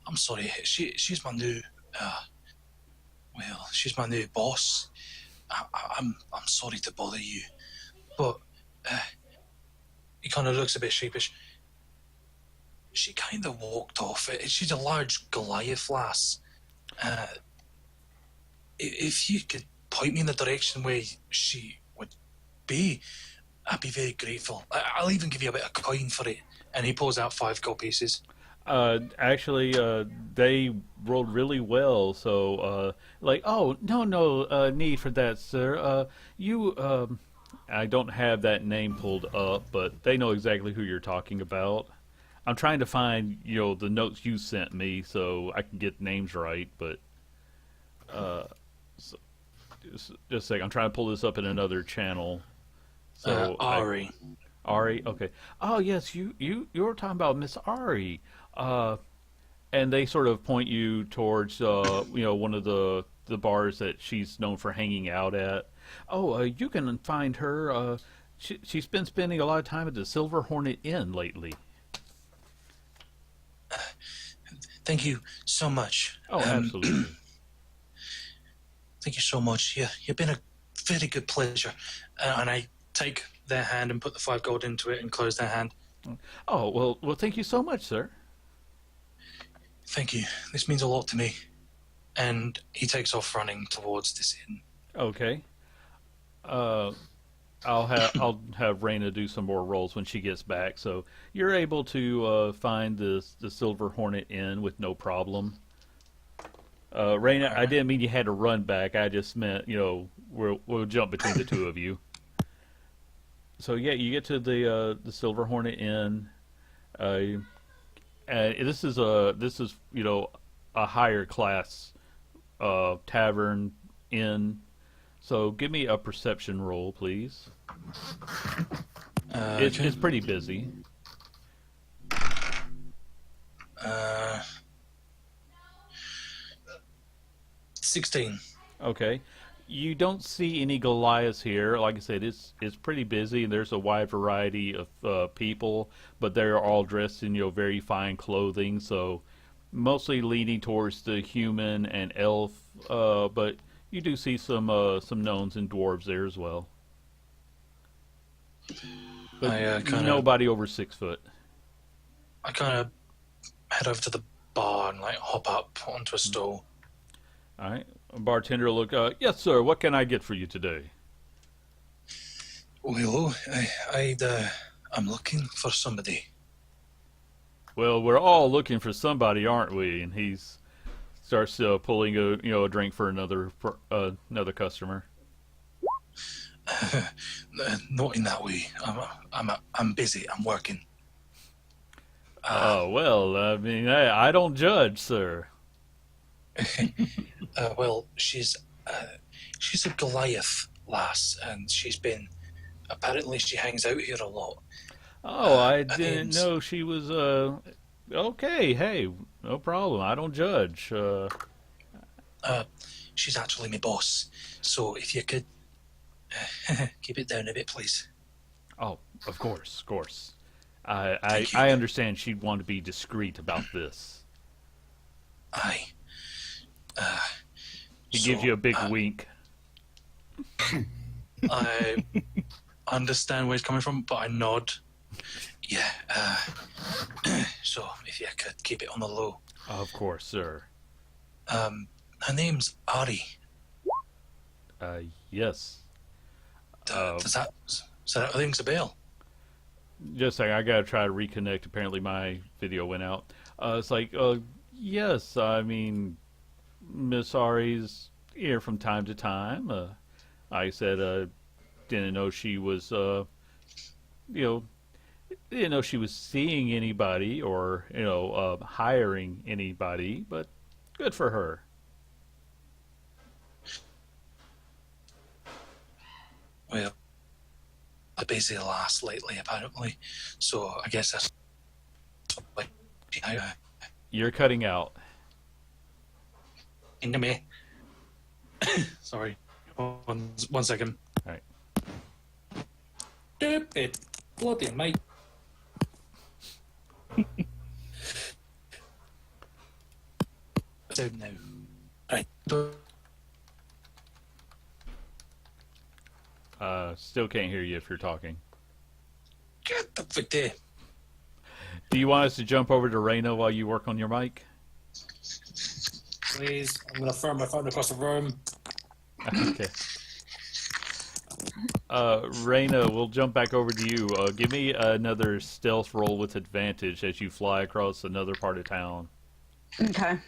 I'm sorry. She's my new. She's my new boss. I'm sorry to bother you, but he kind of looks a bit sheepish. She kind of walked off. She's a large Goliath lass. If you could point me in the direction where she would be, I'd be very grateful. I'll even give you a bit of coin for it. And he pulls out 5 gold pieces. Actually, they rolled really well. So, no need for that, sir. I don't have that name pulled up, but they know exactly who you're talking about. I'm trying to find, the notes you sent me so I can get names right, but, just a sec. I'm trying to pull this up in another channel. So Ari. Ari, okay. Oh yes, you were talking about Miss Ari, and they sort of point you towards one of the bars that she's known for hanging out at. Oh, you can find her. She's been spending a lot of time at the Silver Hornet Inn lately. Thank you so much. Oh, absolutely. Thank you so much. You've been a very good pleasure. And I take their hand and put the 5 gold into it and close their hand. Oh, well, thank you so much, sir. Thank you. This means a lot to me. And he takes off running towards this inn. Okay. I'll have Raina do some more rolls when she gets back. So you're able to find the Silver Hornet Inn with no problem. Raina, I didn't mean you had to run back. I just meant, we'll jump between the two of you. So yeah, you get to the Silver Hornet Inn, This is a higher class tavern inn. So give me a perception roll, please. It's pretty busy. 16. Okay. You don't see any Goliaths here. Like I said, it's pretty busy. There's a wide variety of people, but they're all dressed in very fine clothing. So mostly leaning towards the human and elf. But you do see some gnomes and dwarves there as well. But nobody over 6 foot. I kind of head over to the bar and hop up onto a stool. All right. Bartender will look, yes, sir, what can I get for you today? Well, I'm looking for somebody. Well, we're all looking for somebody, aren't we? And he starts pulling a drink for another customer. Not in that way. I'm busy. I'm working. Oh, well, I mean, I don't judge, sir. Well, she's a Goliath lass, and apparently she hangs out here a lot. Oh, I didn't know she was, okay, hey, no problem, I don't judge. She's actually my boss, so if you could keep it down a bit, please. Oh, of course. I understand she'd want to be discreet about this. Aye. He gives you a big wink. I understand where he's coming from, but I nod. Yeah. So if you could keep it on the low. Of course, sir. Her name's Ari. Yes. Does that rings a bell? Just a second, I gotta try to reconnect. Apparently my video went out. It's like, yes, I mean, Miss Ari's here from time to time. I said, didn't know she was, didn't know she was seeing anybody or, hiring anybody, but good for her. Well, a busy lass lately, apparently. So I guess that's like, You're cutting out. into me. Sorry. One second. All right. Stupid. Bloody mate. Down now. Right. Still can't hear you if you're talking. Get the fuck there. Do you want us to jump over to Reyna while you work on your mic? Please, I'm going to throw my phone across the room. Okay. Reyna, we'll jump back over to you. Give me another stealth roll with advantage as you fly across another part of town. Okay.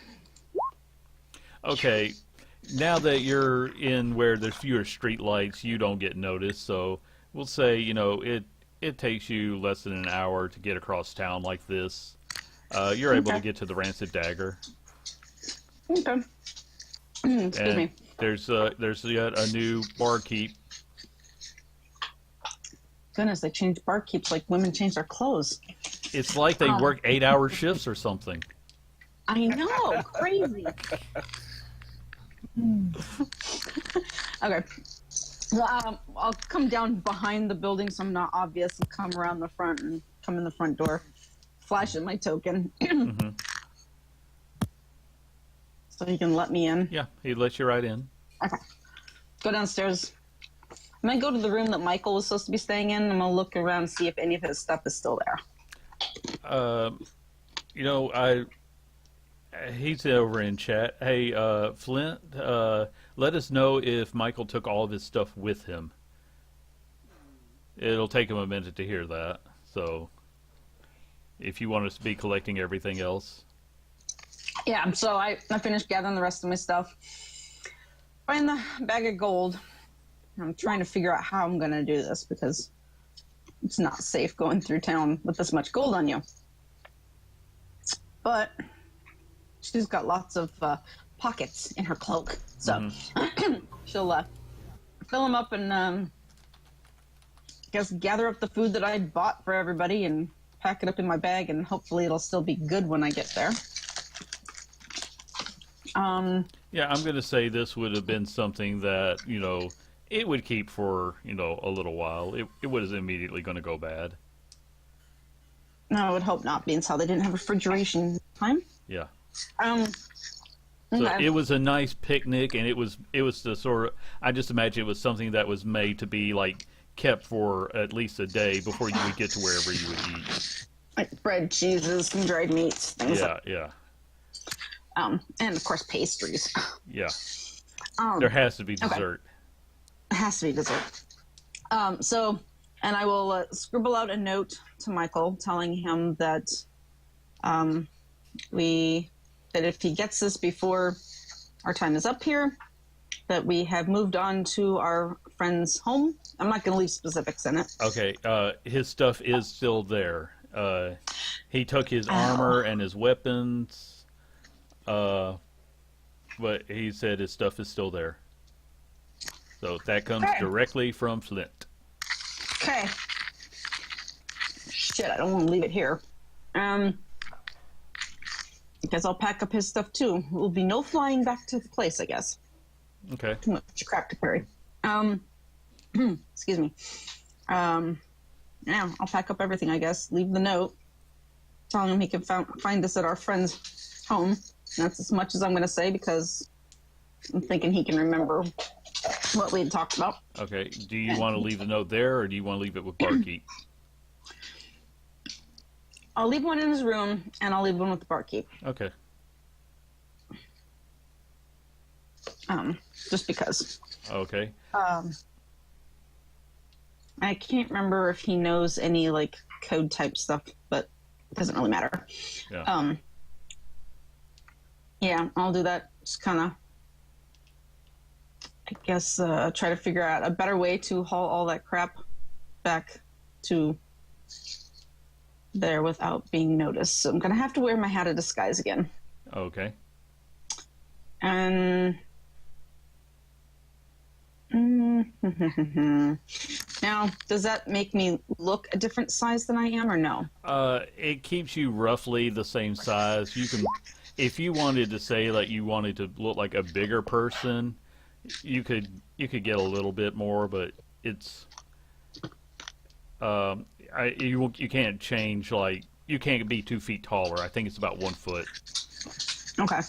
Okay. Now that you're in where there's fewer street lights, you don't get noticed. So we'll say, it takes you less than an hour to get across town like this. You're able to get to the Rancid Dagger. Okay. Excuse me. There's yet a new barkeep. Goodness, they changed barkeeps like women change their clothes. It's like they work 8-hour shifts or something. I know, crazy. Okay. Well, I'll come down behind the building so I'm not obvious and come around the front and come in the front door. Flash in my token. Mm-hmm. So he can let me in. Yeah, he lets you right in. Okay. Go downstairs. I'm going to go to the room that Michael was supposed to be staying in. I'm going to look around and see if any of his stuff is still there. He's over in chat. Hey, Flint, let us know if Michael took all of his stuff with him. It'll take him a minute to hear that. So, if you want us to be collecting everything else. Yeah, so I finished gathering the rest of my stuff. Find the bag of gold. I'm trying to figure out how I'm going to do this because it's not safe going through town with this much gold on you. but she's got lots of pockets in her cloak, so she'll fill them up and guess gather up the food that I bought for everybody and pack it up in my bag, and hopefully it'll still be good when I get there. Yeah, I'm going to say this would have been something that, it would keep for, a little while. It was immediately going to go bad. No, I would hope not, being how they didn't have refrigeration time. Yeah. Okay. So it was a nice picnic, and it was the sort of, I just imagine it was something that was made to be, like, kept for at least a day before you would get to wherever you would eat. Like bread, cheeses, some dried meats, things like Yeah. and of course pastries. Yeah. There has to be dessert. It has to be dessert. And I will scribble out a note to Michael telling him that that if he gets this before our time is up here, that we have moved on to our friend's home. I'm not going to leave specifics in it. Okay. His stuff is still there. He took his armor and his weapons, but he said his stuff is still there. So that comes directly from Flint. Okay. Shit, I don't want to leave it here. Because I'll pack up his stuff too. There will be no flying back to the place, I guess. Okay. Too much crap to carry. Excuse me. Yeah, I'll pack up everything, I guess. Leave the note telling him he can find us at our friend's home. That's as much as I'm going to say because I'm thinking he can remember what we had talked about. Okay. Do you want to leave the note there, or do you want to leave it with Barkeep? I'll leave one in his room, and I'll leave one with the barkeep. Okay. Just because. Okay. I can't remember if he knows any like code type stuff, but it doesn't really matter. Yeah. Yeah, I'll do that. Just kind of, I guess, try to figure out a better way to haul all that crap back to there without being noticed. So I'm gonna have to wear my hat of disguise again. Okay. And now, does that make me look a different size than I am, or no? It keeps you roughly the same size. You can, if you wanted to say that you wanted to look like a bigger person, you could get a little bit more, but it's you can't change, like, you can't be 2 feet taller. I think it's about 1 foot. Okay.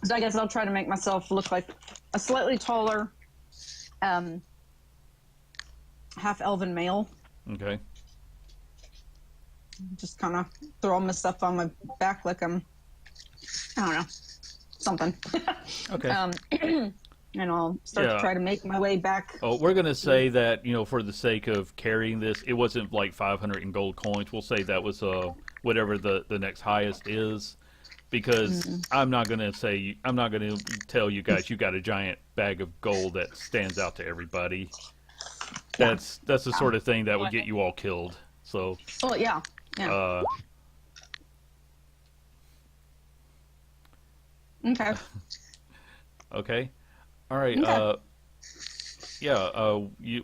So I guess I'll try to make myself look like a slightly taller, half elven male. Okay. Just kind of throw all my stuff on my back like I'm, I don't know, something. Okay. And I'll start to try to make my way back. Oh, we're going to say that, for the sake of carrying this, it wasn't like 500 in gold coins. We'll say that was whatever the next highest is, because I'm not going to tell you guys you got a giant bag of gold that stands out to everybody. That's the sort of thing that would get you all killed. So. Oh yeah. Okay. Okay. All right. Okay.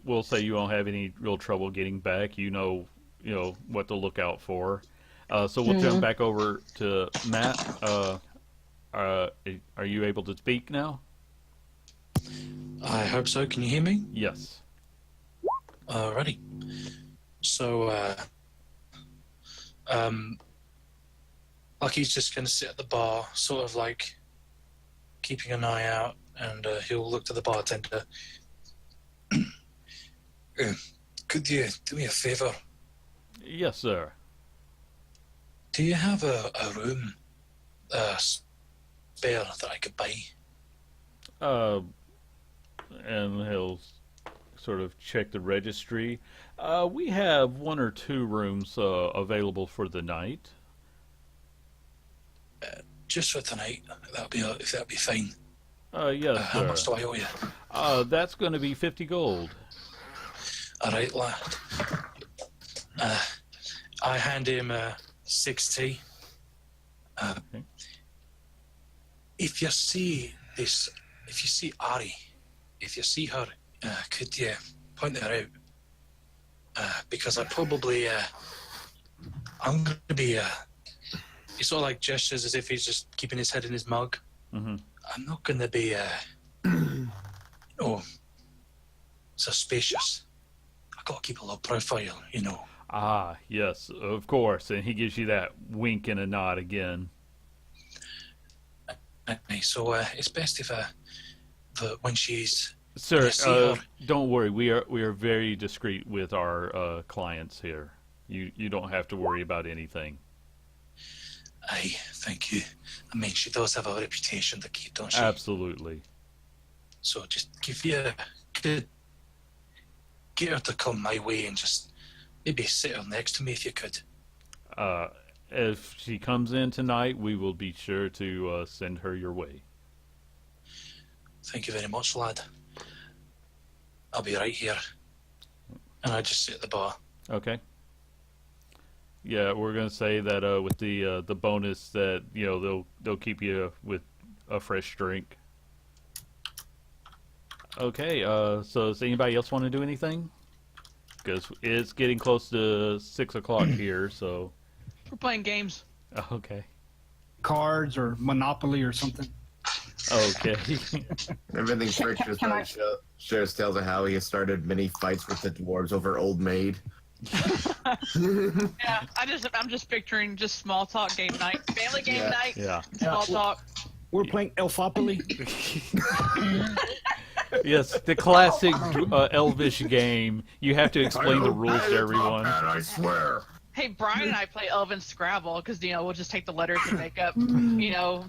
We'll say you won't have any real trouble getting back. You know what to look out for. So we'll jump back over to Matt. Are you able to speak now? I hope so. Can you hear me? Yes. Alrighty. So, Lucky's just going to sit at the bar, sort of like keeping an eye out, and he'll look to the bartender. Could you do me a favor? Yes, sir. Do you have a room spare that I could buy? And he'll sort of check the registry. We have 1 or 2 rooms available for the night. Just for tonight. If that'd be fine. Yes, How sir. much do I owe you? That's going to be 50 gold. All right, lad. I hand him 60, Okay. If you see Ari, if you see her, could you point her out? Because I'm going to be. He sort of like gestures as if he's just keeping his head in his mug. Mm-hmm. I'm not going to be, suspicious. I got to keep a low profile, Ah, yes, of course. And he gives you that wink and a nod again. So it's best if when she's Sir, when you see her, don't worry. We are very discreet with our clients here. You don't have to worry about anything. Aye, thank you. I mean, she does have a reputation to keep, don't she? Absolutely. So just get her to come my way and just maybe sit her next to me if you could. If she comes in tonight, we will be sure to send her your way. Thank you very much, lad. I'll be right here. And I just sit at the bar. Okay. Yeah, we're gonna say that with the bonus that they'll keep you with a fresh drink. Okay. So does anybody else want to do anything? Because it's getting close to 6 o'clock here. So. We're playing games. Okay. Cards or Monopoly or something. Okay. Everything Frick just shares tales of how he has started many fights with the dwarves over Old Maid. Yeah, I'm just picturing just small talk game night, family game night. Yeah. Small talk. We're playing Elfopoly. Yes, the classic Elvish game. You have to explain the rules to everyone. I swear. Hey, Brian and I play Elven Scrabble because we'll just take the letters and make up,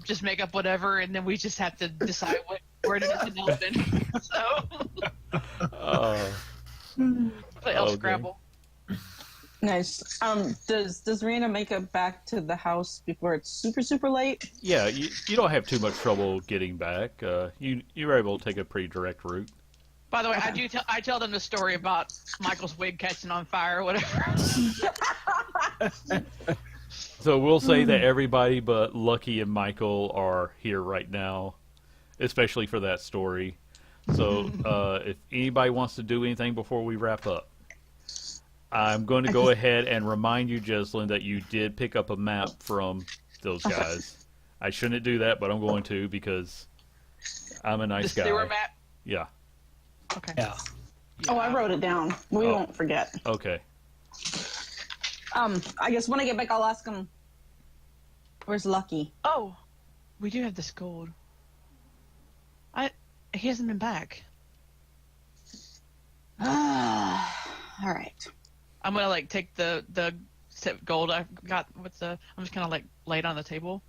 just make up whatever, and then we just have to decide what word it is in Elven. So play Elf Okay. Scrabble. Nice. Does Rena make it back to the house before it's super, super late? Yeah, you don't have too much trouble getting back. You're able to take a pretty direct route. By the way, I tell them the story about Michael's wig catching on fire or whatever. So we'll say that everybody but Lucky and Michael are here right now, especially for that story. So if anybody wants to do anything before we wrap up, I'm going to go ahead and remind you, Jesslyn, that you did pick up a map from those guys. I shouldn't do that, but I'm going to because I'm a nice The guy. sewer map? Yeah. Okay. Yeah. Oh, I wrote it down. We won't forget. Okay. I guess when I get back, I'll ask him. Where's Lucky? Oh, we do have this gold. He hasn't been back. All right. I'm gonna take the gold I got I'm just gonna lay it on the table.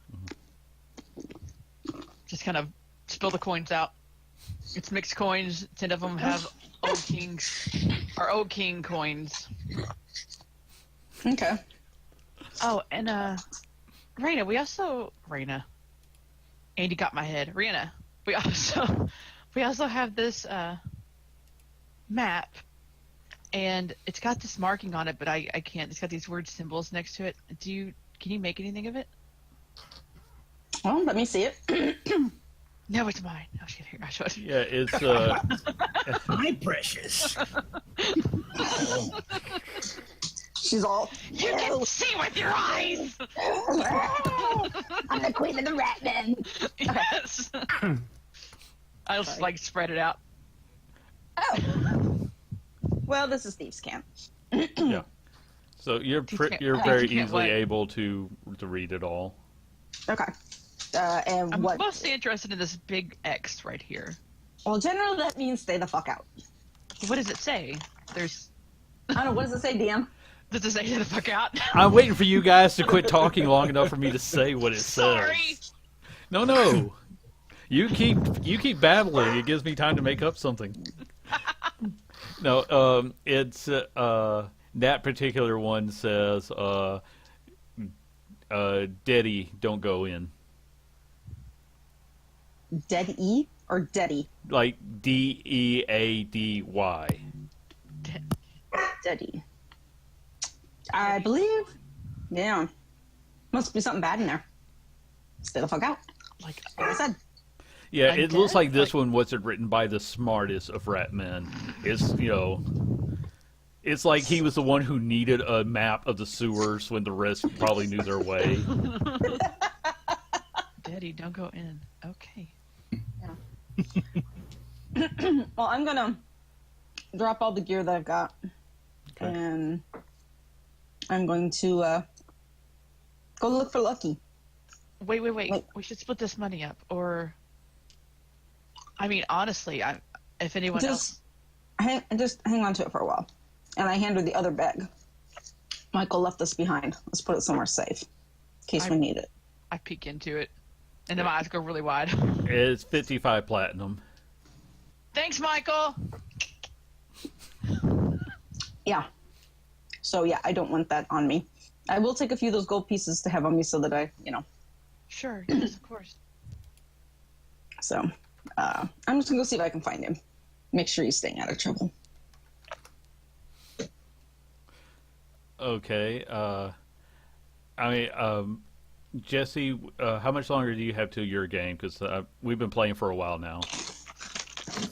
Just kind of spill the coins out. It's mixed coins. 10 of them have old king coins. Okay. Oh, and Raina. Andy got my head. Raina. We also have this map, and it's got this marking on it, but I can't. It's got these weird symbols next to it. Can you make anything of it? Well, let me see it. No, it's mine. Oh shit! Here, I showed you. Yeah, it's My precious. She's all. You can see with your eyes. I'm the queen of the rat men. Yes. I'll just spread it out. Oh. Well, this is Thieves' Camp. yeah. So you're can't very wait. easily able to read it all. Okay. And I'm what? mostly interested in this big X right here. Well, generally that means stay the fuck out. What does it say? I don't know. What does it say, DM? Does it say stay the fuck out? I'm waiting for you guys to quit talking long enough for me to say what it Sorry. says. No. You keep babbling. It gives me time to make up something. No, it's that particular one says Deddy, don't go in. Dead E or Deddy? Like Deady. Deddy. I believe. Yeah. Must be something bad in there. stay the fuck out. Like I said. Yeah, I it looks guess, like this like- one wasn't written by the smartest of rat men. It's, it's like he was the one who needed a map of the sewers when the rest probably knew their way. Daddy, don't go in. Okay. Well, I'm gonna drop all the gear that I've got, Okay. and I'm going to go look for Lucky. Wait. Wait. We should split this money up, or I mean, honestly, if anyone else. Just hang on to it for a while, and I hand her the other bag. Michael left this behind. Let's put it somewhere safe, in case we need it. I peek into it, and then my eyes go really wide. It's 55 platinum. Thanks, Michael. Yeah. So yeah, I don't want that on me. I will take a few of those gold pieces to have on me so that I, Sure, yes, of course. So I'm just gonna go see if I can find him. Make sure he's staying out of trouble. Okay. Jesse, how much longer do you have till your game? Because we've been playing for a while now.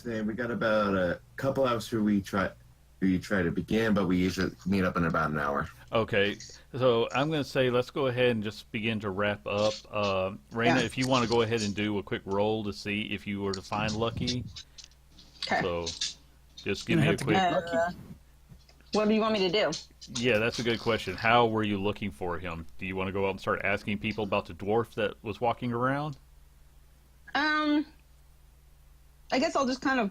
Say we got about a couple hours where we try to begin, but we usually meet up in about an hour. Okay, so I'm going to say let's go ahead and just begin to wrap up. Raina, if you want to go ahead and do a quick roll to see if you were to find Lucky. Okay. So just give me a quick... What do you want me to do? Yeah, that's a good question. How were you looking for him? Do you want to go out and start asking people about the dwarf that was walking around? I guess I'll just kind of,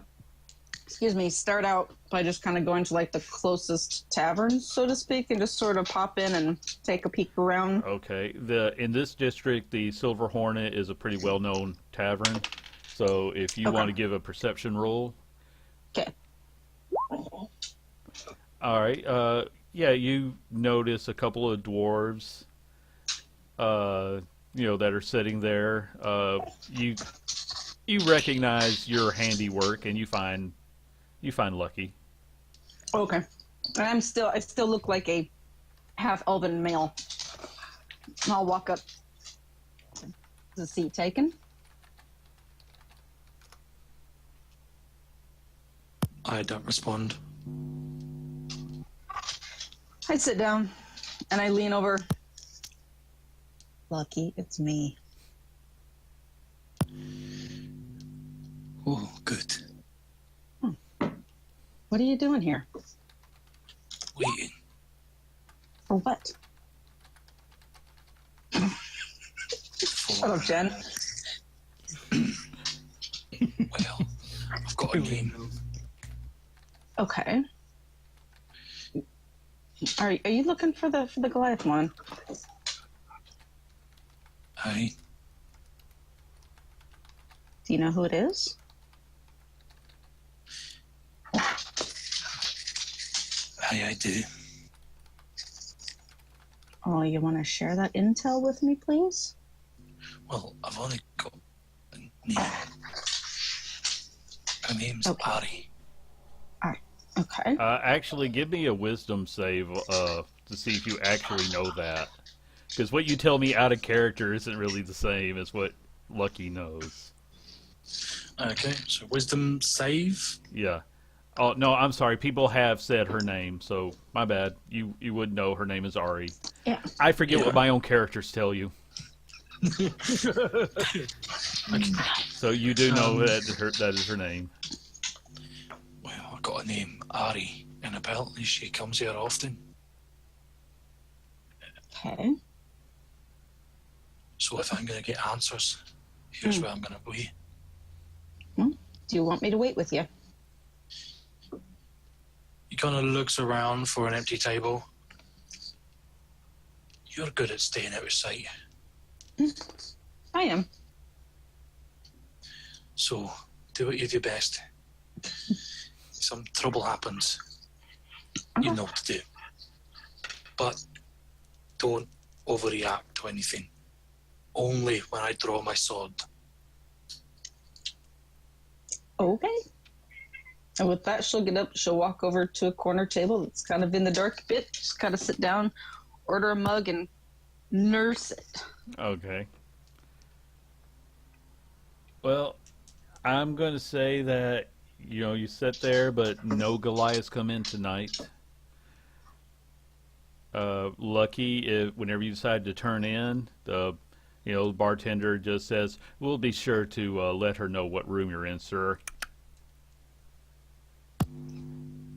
start out by just kind of going to like the closest tavern, so to speak, and just sort of pop in and take a peek around. Okay. In this district, the Silver Hornet is a pretty well-known tavern. So if you want to give a perception roll. Okay. All right. Yeah, you notice a couple of dwarves, that are sitting there. You recognize your handiwork, and you find Lucky. Okay. And I still look like a half elven male. I'll walk up. Is the seat taken? I don't respond. I sit down and I lean over. Lucky, it's me. Oh, good. What are you doing here? Waiting. For what? Shut up, Jen. Well, I've got a name. Okay. Are you looking for the Goliath one? Aye. Do you know who it is? Aye, I do. Oh, you want to share that intel with me, please? Well, I've only got a name. Her name's Okay. Ari. Okay. Actually, give me a wisdom save to see if you actually know that. Because what you tell me out of character isn't really the same as what Lucky knows. Okay, so wisdom save. Yeah. Oh, no, I'm sorry. People have said her name, so my bad. You would know her name is Ari. Yeah. I forget Yeah. what my own characters tell you. So you do know that is her name. Well, I got a name, Ari, and apparently she comes here often. Okay. So if I'm going to get answers, here's where I'm going to be. Do you want me to wait with you? He kind of looks around for an empty table. You're good at staying out of sight. I am. So do what you do best. Some trouble happens, you know what to do. But don't overreact to anything. Only when I draw my sword. Okay. And with that, she'll get up. She'll walk over to a corner table that's kind of in the dark bit. Just kind of sit down, order a mug, and nurse it. Okay. Well, I'm going to say that you sit there, but no Goliaths come in tonight. Lucky if whenever you decide to turn in, the bartender just says, "We'll be sure to let her know what room you're in, sir."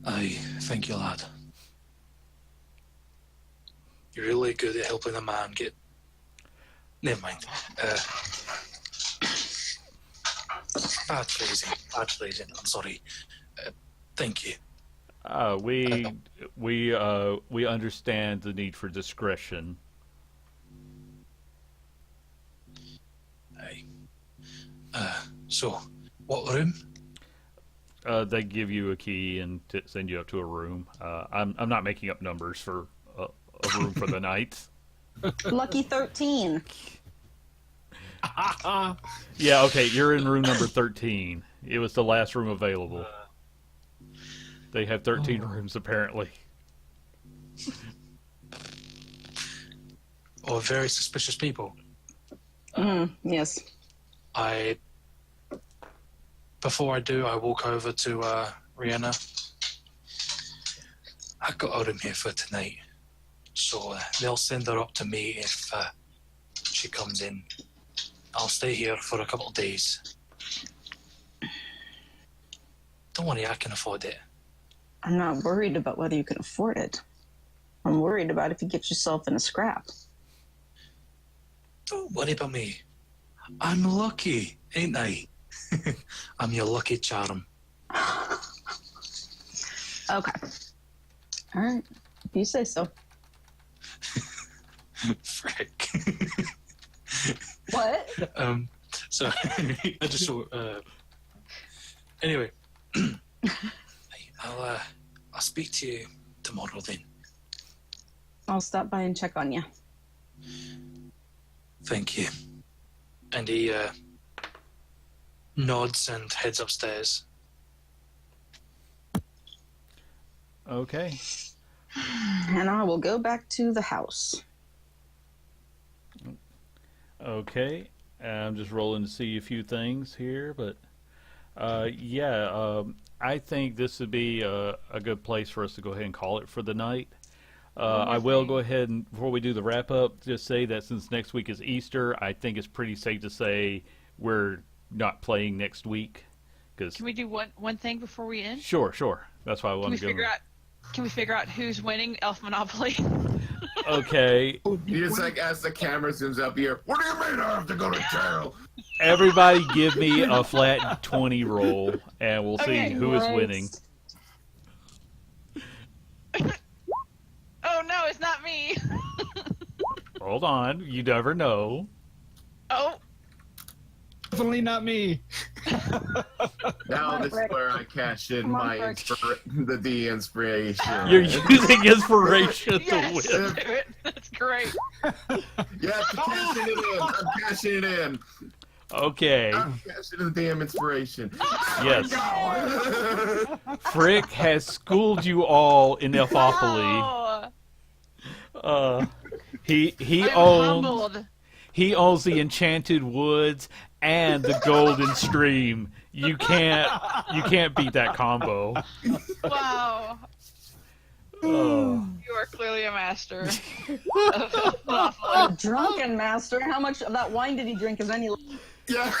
Aye, thank you, lad. You're really good at helping a man get. Never mind. Bad phrasing. I'm sorry. Thank you. We understand the need for discretion. Aye. So, what room? They give you a key and send you up to a room. I'm not making up numbers for a room for the night. Lucky 13. Yeah, okay, you're in room number 13. It was the last room available. They have 13 rooms, apparently. Oh, very suspicious people. Yes. Before I do, I walk over to Rihanna. I got a room here for tonight, so they'll send her up to me if she comes in. I'll stay here for a couple of days. Don't worry, I can afford it. I'm not worried about whether you can afford it. I'm worried about if you get yourself in a scrap. Don't worry about me. I'm lucky, ain't I? I'm your lucky charm. Okay. All right. If you say so. Frick. What? So I just saw. Anyway, I'll speak to you tomorrow then. I'll stop by and check on you. Thank you. And he nods and heads upstairs. Okay. And I will go back to the house. Okay. I'm just rolling to see a few things here, but I think this would be a good place for us to go ahead and call it for the night. I will go ahead and, before we do the wrap up, just say that since next week is Easter, I think it's pretty safe to say we're not playing next week. Can we do one thing before we end? Sure. That's why I want to go. Can we figure out who's winning Elf Monopoly? Okay. You just as the camera zooms up here. What do you mean I have to go to jail? Everybody give me a flat 20 roll, and we'll see who is winning. Oh no, it's not me. Hold on. You never know. Oh. Definitely not me. Now this is where I cash in the inspiration. You're using inspiration to Yes, win. do it. That's great. Yeah, cashing it in. I'm cashing it in. Okay. I'm cashing in the damn inspiration. Yes. Frick has schooled you all in Elfopoly. Oh, He I'm owns humbled. he owns the Enchanted Woods and the Golden Stream. You can't beat that combo. Wow. Oh. You are clearly a master. A drunken master. How much of that wine did he drink? Is any? Yeah.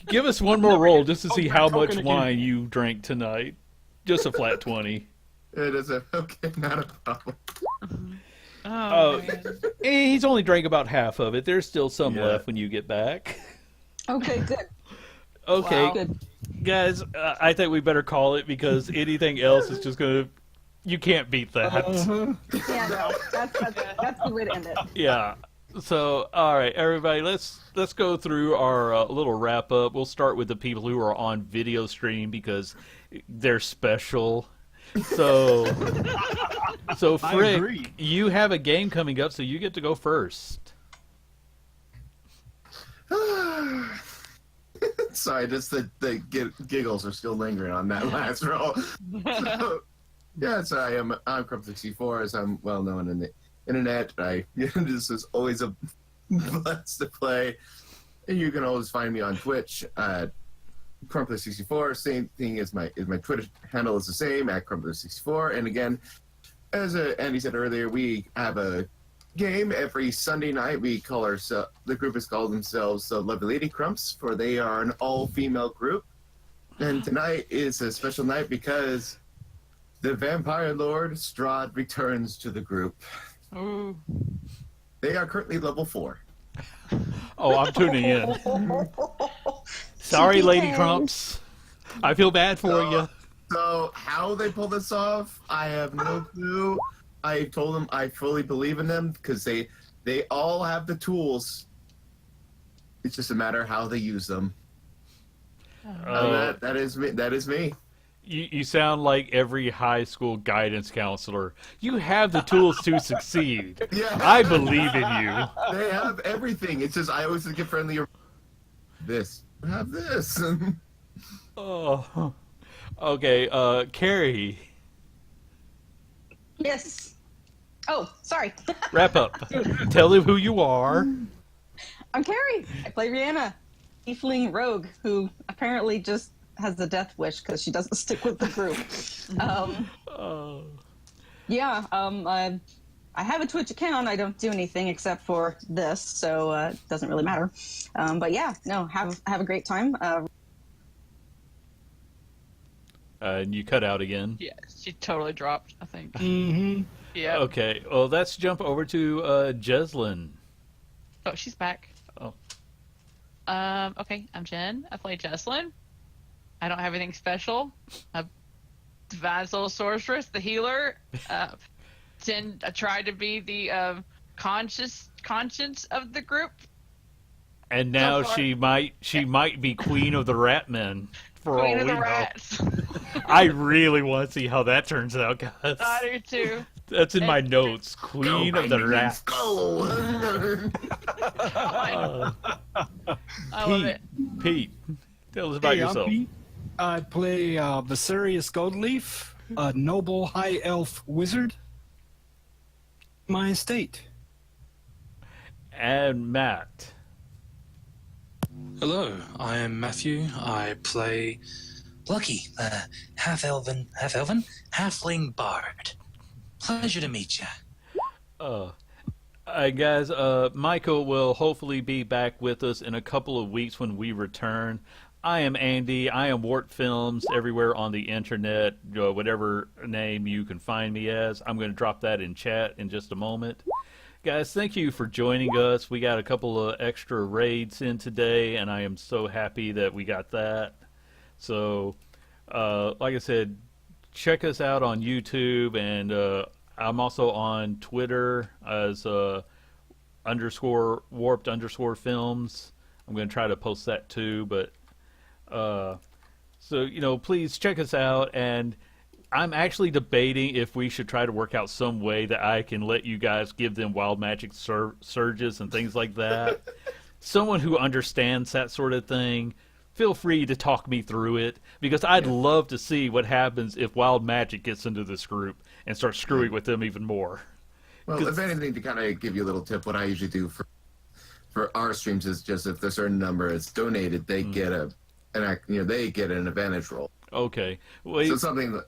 Give us one more roll just to see how much wine you drank tonight. Just a flat 20. It is okay, not a problem. Oh, man. He's only drank about half of it. There's still some left when you get back. Okay, good. Okay, Wow. Good. guys, I think we better call it because anything else is just gonna. You can't beat that. Yeah, no, that's the way to end it. Yeah. So, all right, everybody, let's go through our little wrap up. We'll start with the people who are on video stream because they're special. So, Frick, you have a game coming up, so you get to go first. Sorry, just the giggles are still lingering on that last roll. So, yeah, so I'm Crump64, as I'm well known in the internet. This is always a blast to play. And you can always find me on Twitch at Crumpler64. Same thing as my Twitter handle is the same at Crumpler64. And again, as Andy said earlier, we have a game every Sunday night. We call ourselves, the group has called themselves Lovely Lady Crumps, for they are an all-female group. And tonight is a special night because the Vampire Lord Strahd returns to the group. Ooh. They are currently level 4. Oh, I'm tuning in. Sorry, Lady Crumps. I feel bad for you. So how they pull this off, I have no clue. I told them I fully believe in them because they all have the tools. It's just a matter of how they use them. That is me. That is me. You sound like every high school guidance counselor. You have the tools to succeed. Yeah. I believe in you. They have everything. It's just I always get friendly. This. Have this. Oh. Okay, Carrie. Yes. Oh, sorry. Wrap up. Tell them who you are. I'm Carrie. I play Rihanna, tiefling rogue, who apparently just has a death wish because she doesn't stick with the group. I have a Twitch account. I don't do anything except for this, so it doesn't really matter. But yeah, no, have a great time. And you cut out again. Yeah, she totally dropped, I think. Mm-hmm. Yeah. Okay, well, let's jump over to Jeslyn. Oh, she's back. Oh. Okay, I'm Jen. I play Jesslyn. I don't have anything special. I'm Divine Soul Sorceress, the healer. I tried to be the conscience of the group. And now So she might be Queen of the Ratmen. For Queen all of the we know. Rats. I really want to see how that turns out, guys. I do too. That's in my notes. Queen of the Rats. I love it. Pete, tell us about Hey, I'm yourself. Pete. I play Viserius Goldleaf, a noble high elf wizard. My estate. And Matt. Hello, I am Matthew. I play Lucky, half-elven, halfling bard. Pleasure to meet you. Guys, Michael will hopefully be back with us in a couple of weeks when we return. I am Andy. I am Wart Films everywhere on the internet, whatever name you can find me as. I'm going to drop that in chat in just a moment. Guys, thank you for joining us. We got a couple of extra raids in today, and I am so happy that we got that. So, like I said, check us out on YouTube, and I'm also on Twitter as _warped_films. I'm going to try to post that too, but so, please check us out. And I'm actually debating if we should try to work out some way that I can let you guys give them wild magic surges and things like that. Someone who understands that sort of thing, feel free to talk me through it, because I'd love to see what happens if wild magic gets into this group and starts screwing with them even more. Well, if anything, to kind of give you a little tip, what I usually do for our streams is just if a certain number is donated, they get they get an advantage roll. Okay. Well, So something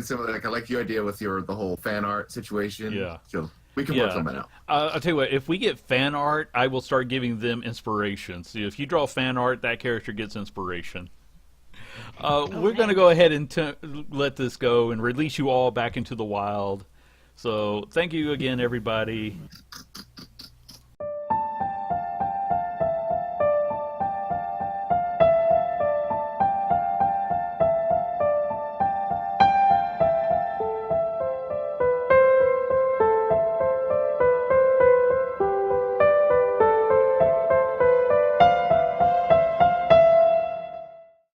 similar. Like I like your idea with the whole fan art situation. Yeah. So we can work something out. I'll tell you what, if we get fan art, I will start giving them inspiration. See, if you draw fan art, that character gets inspiration. We're going to go ahead and let this go and release you all back into the wild. So thank you again, everybody.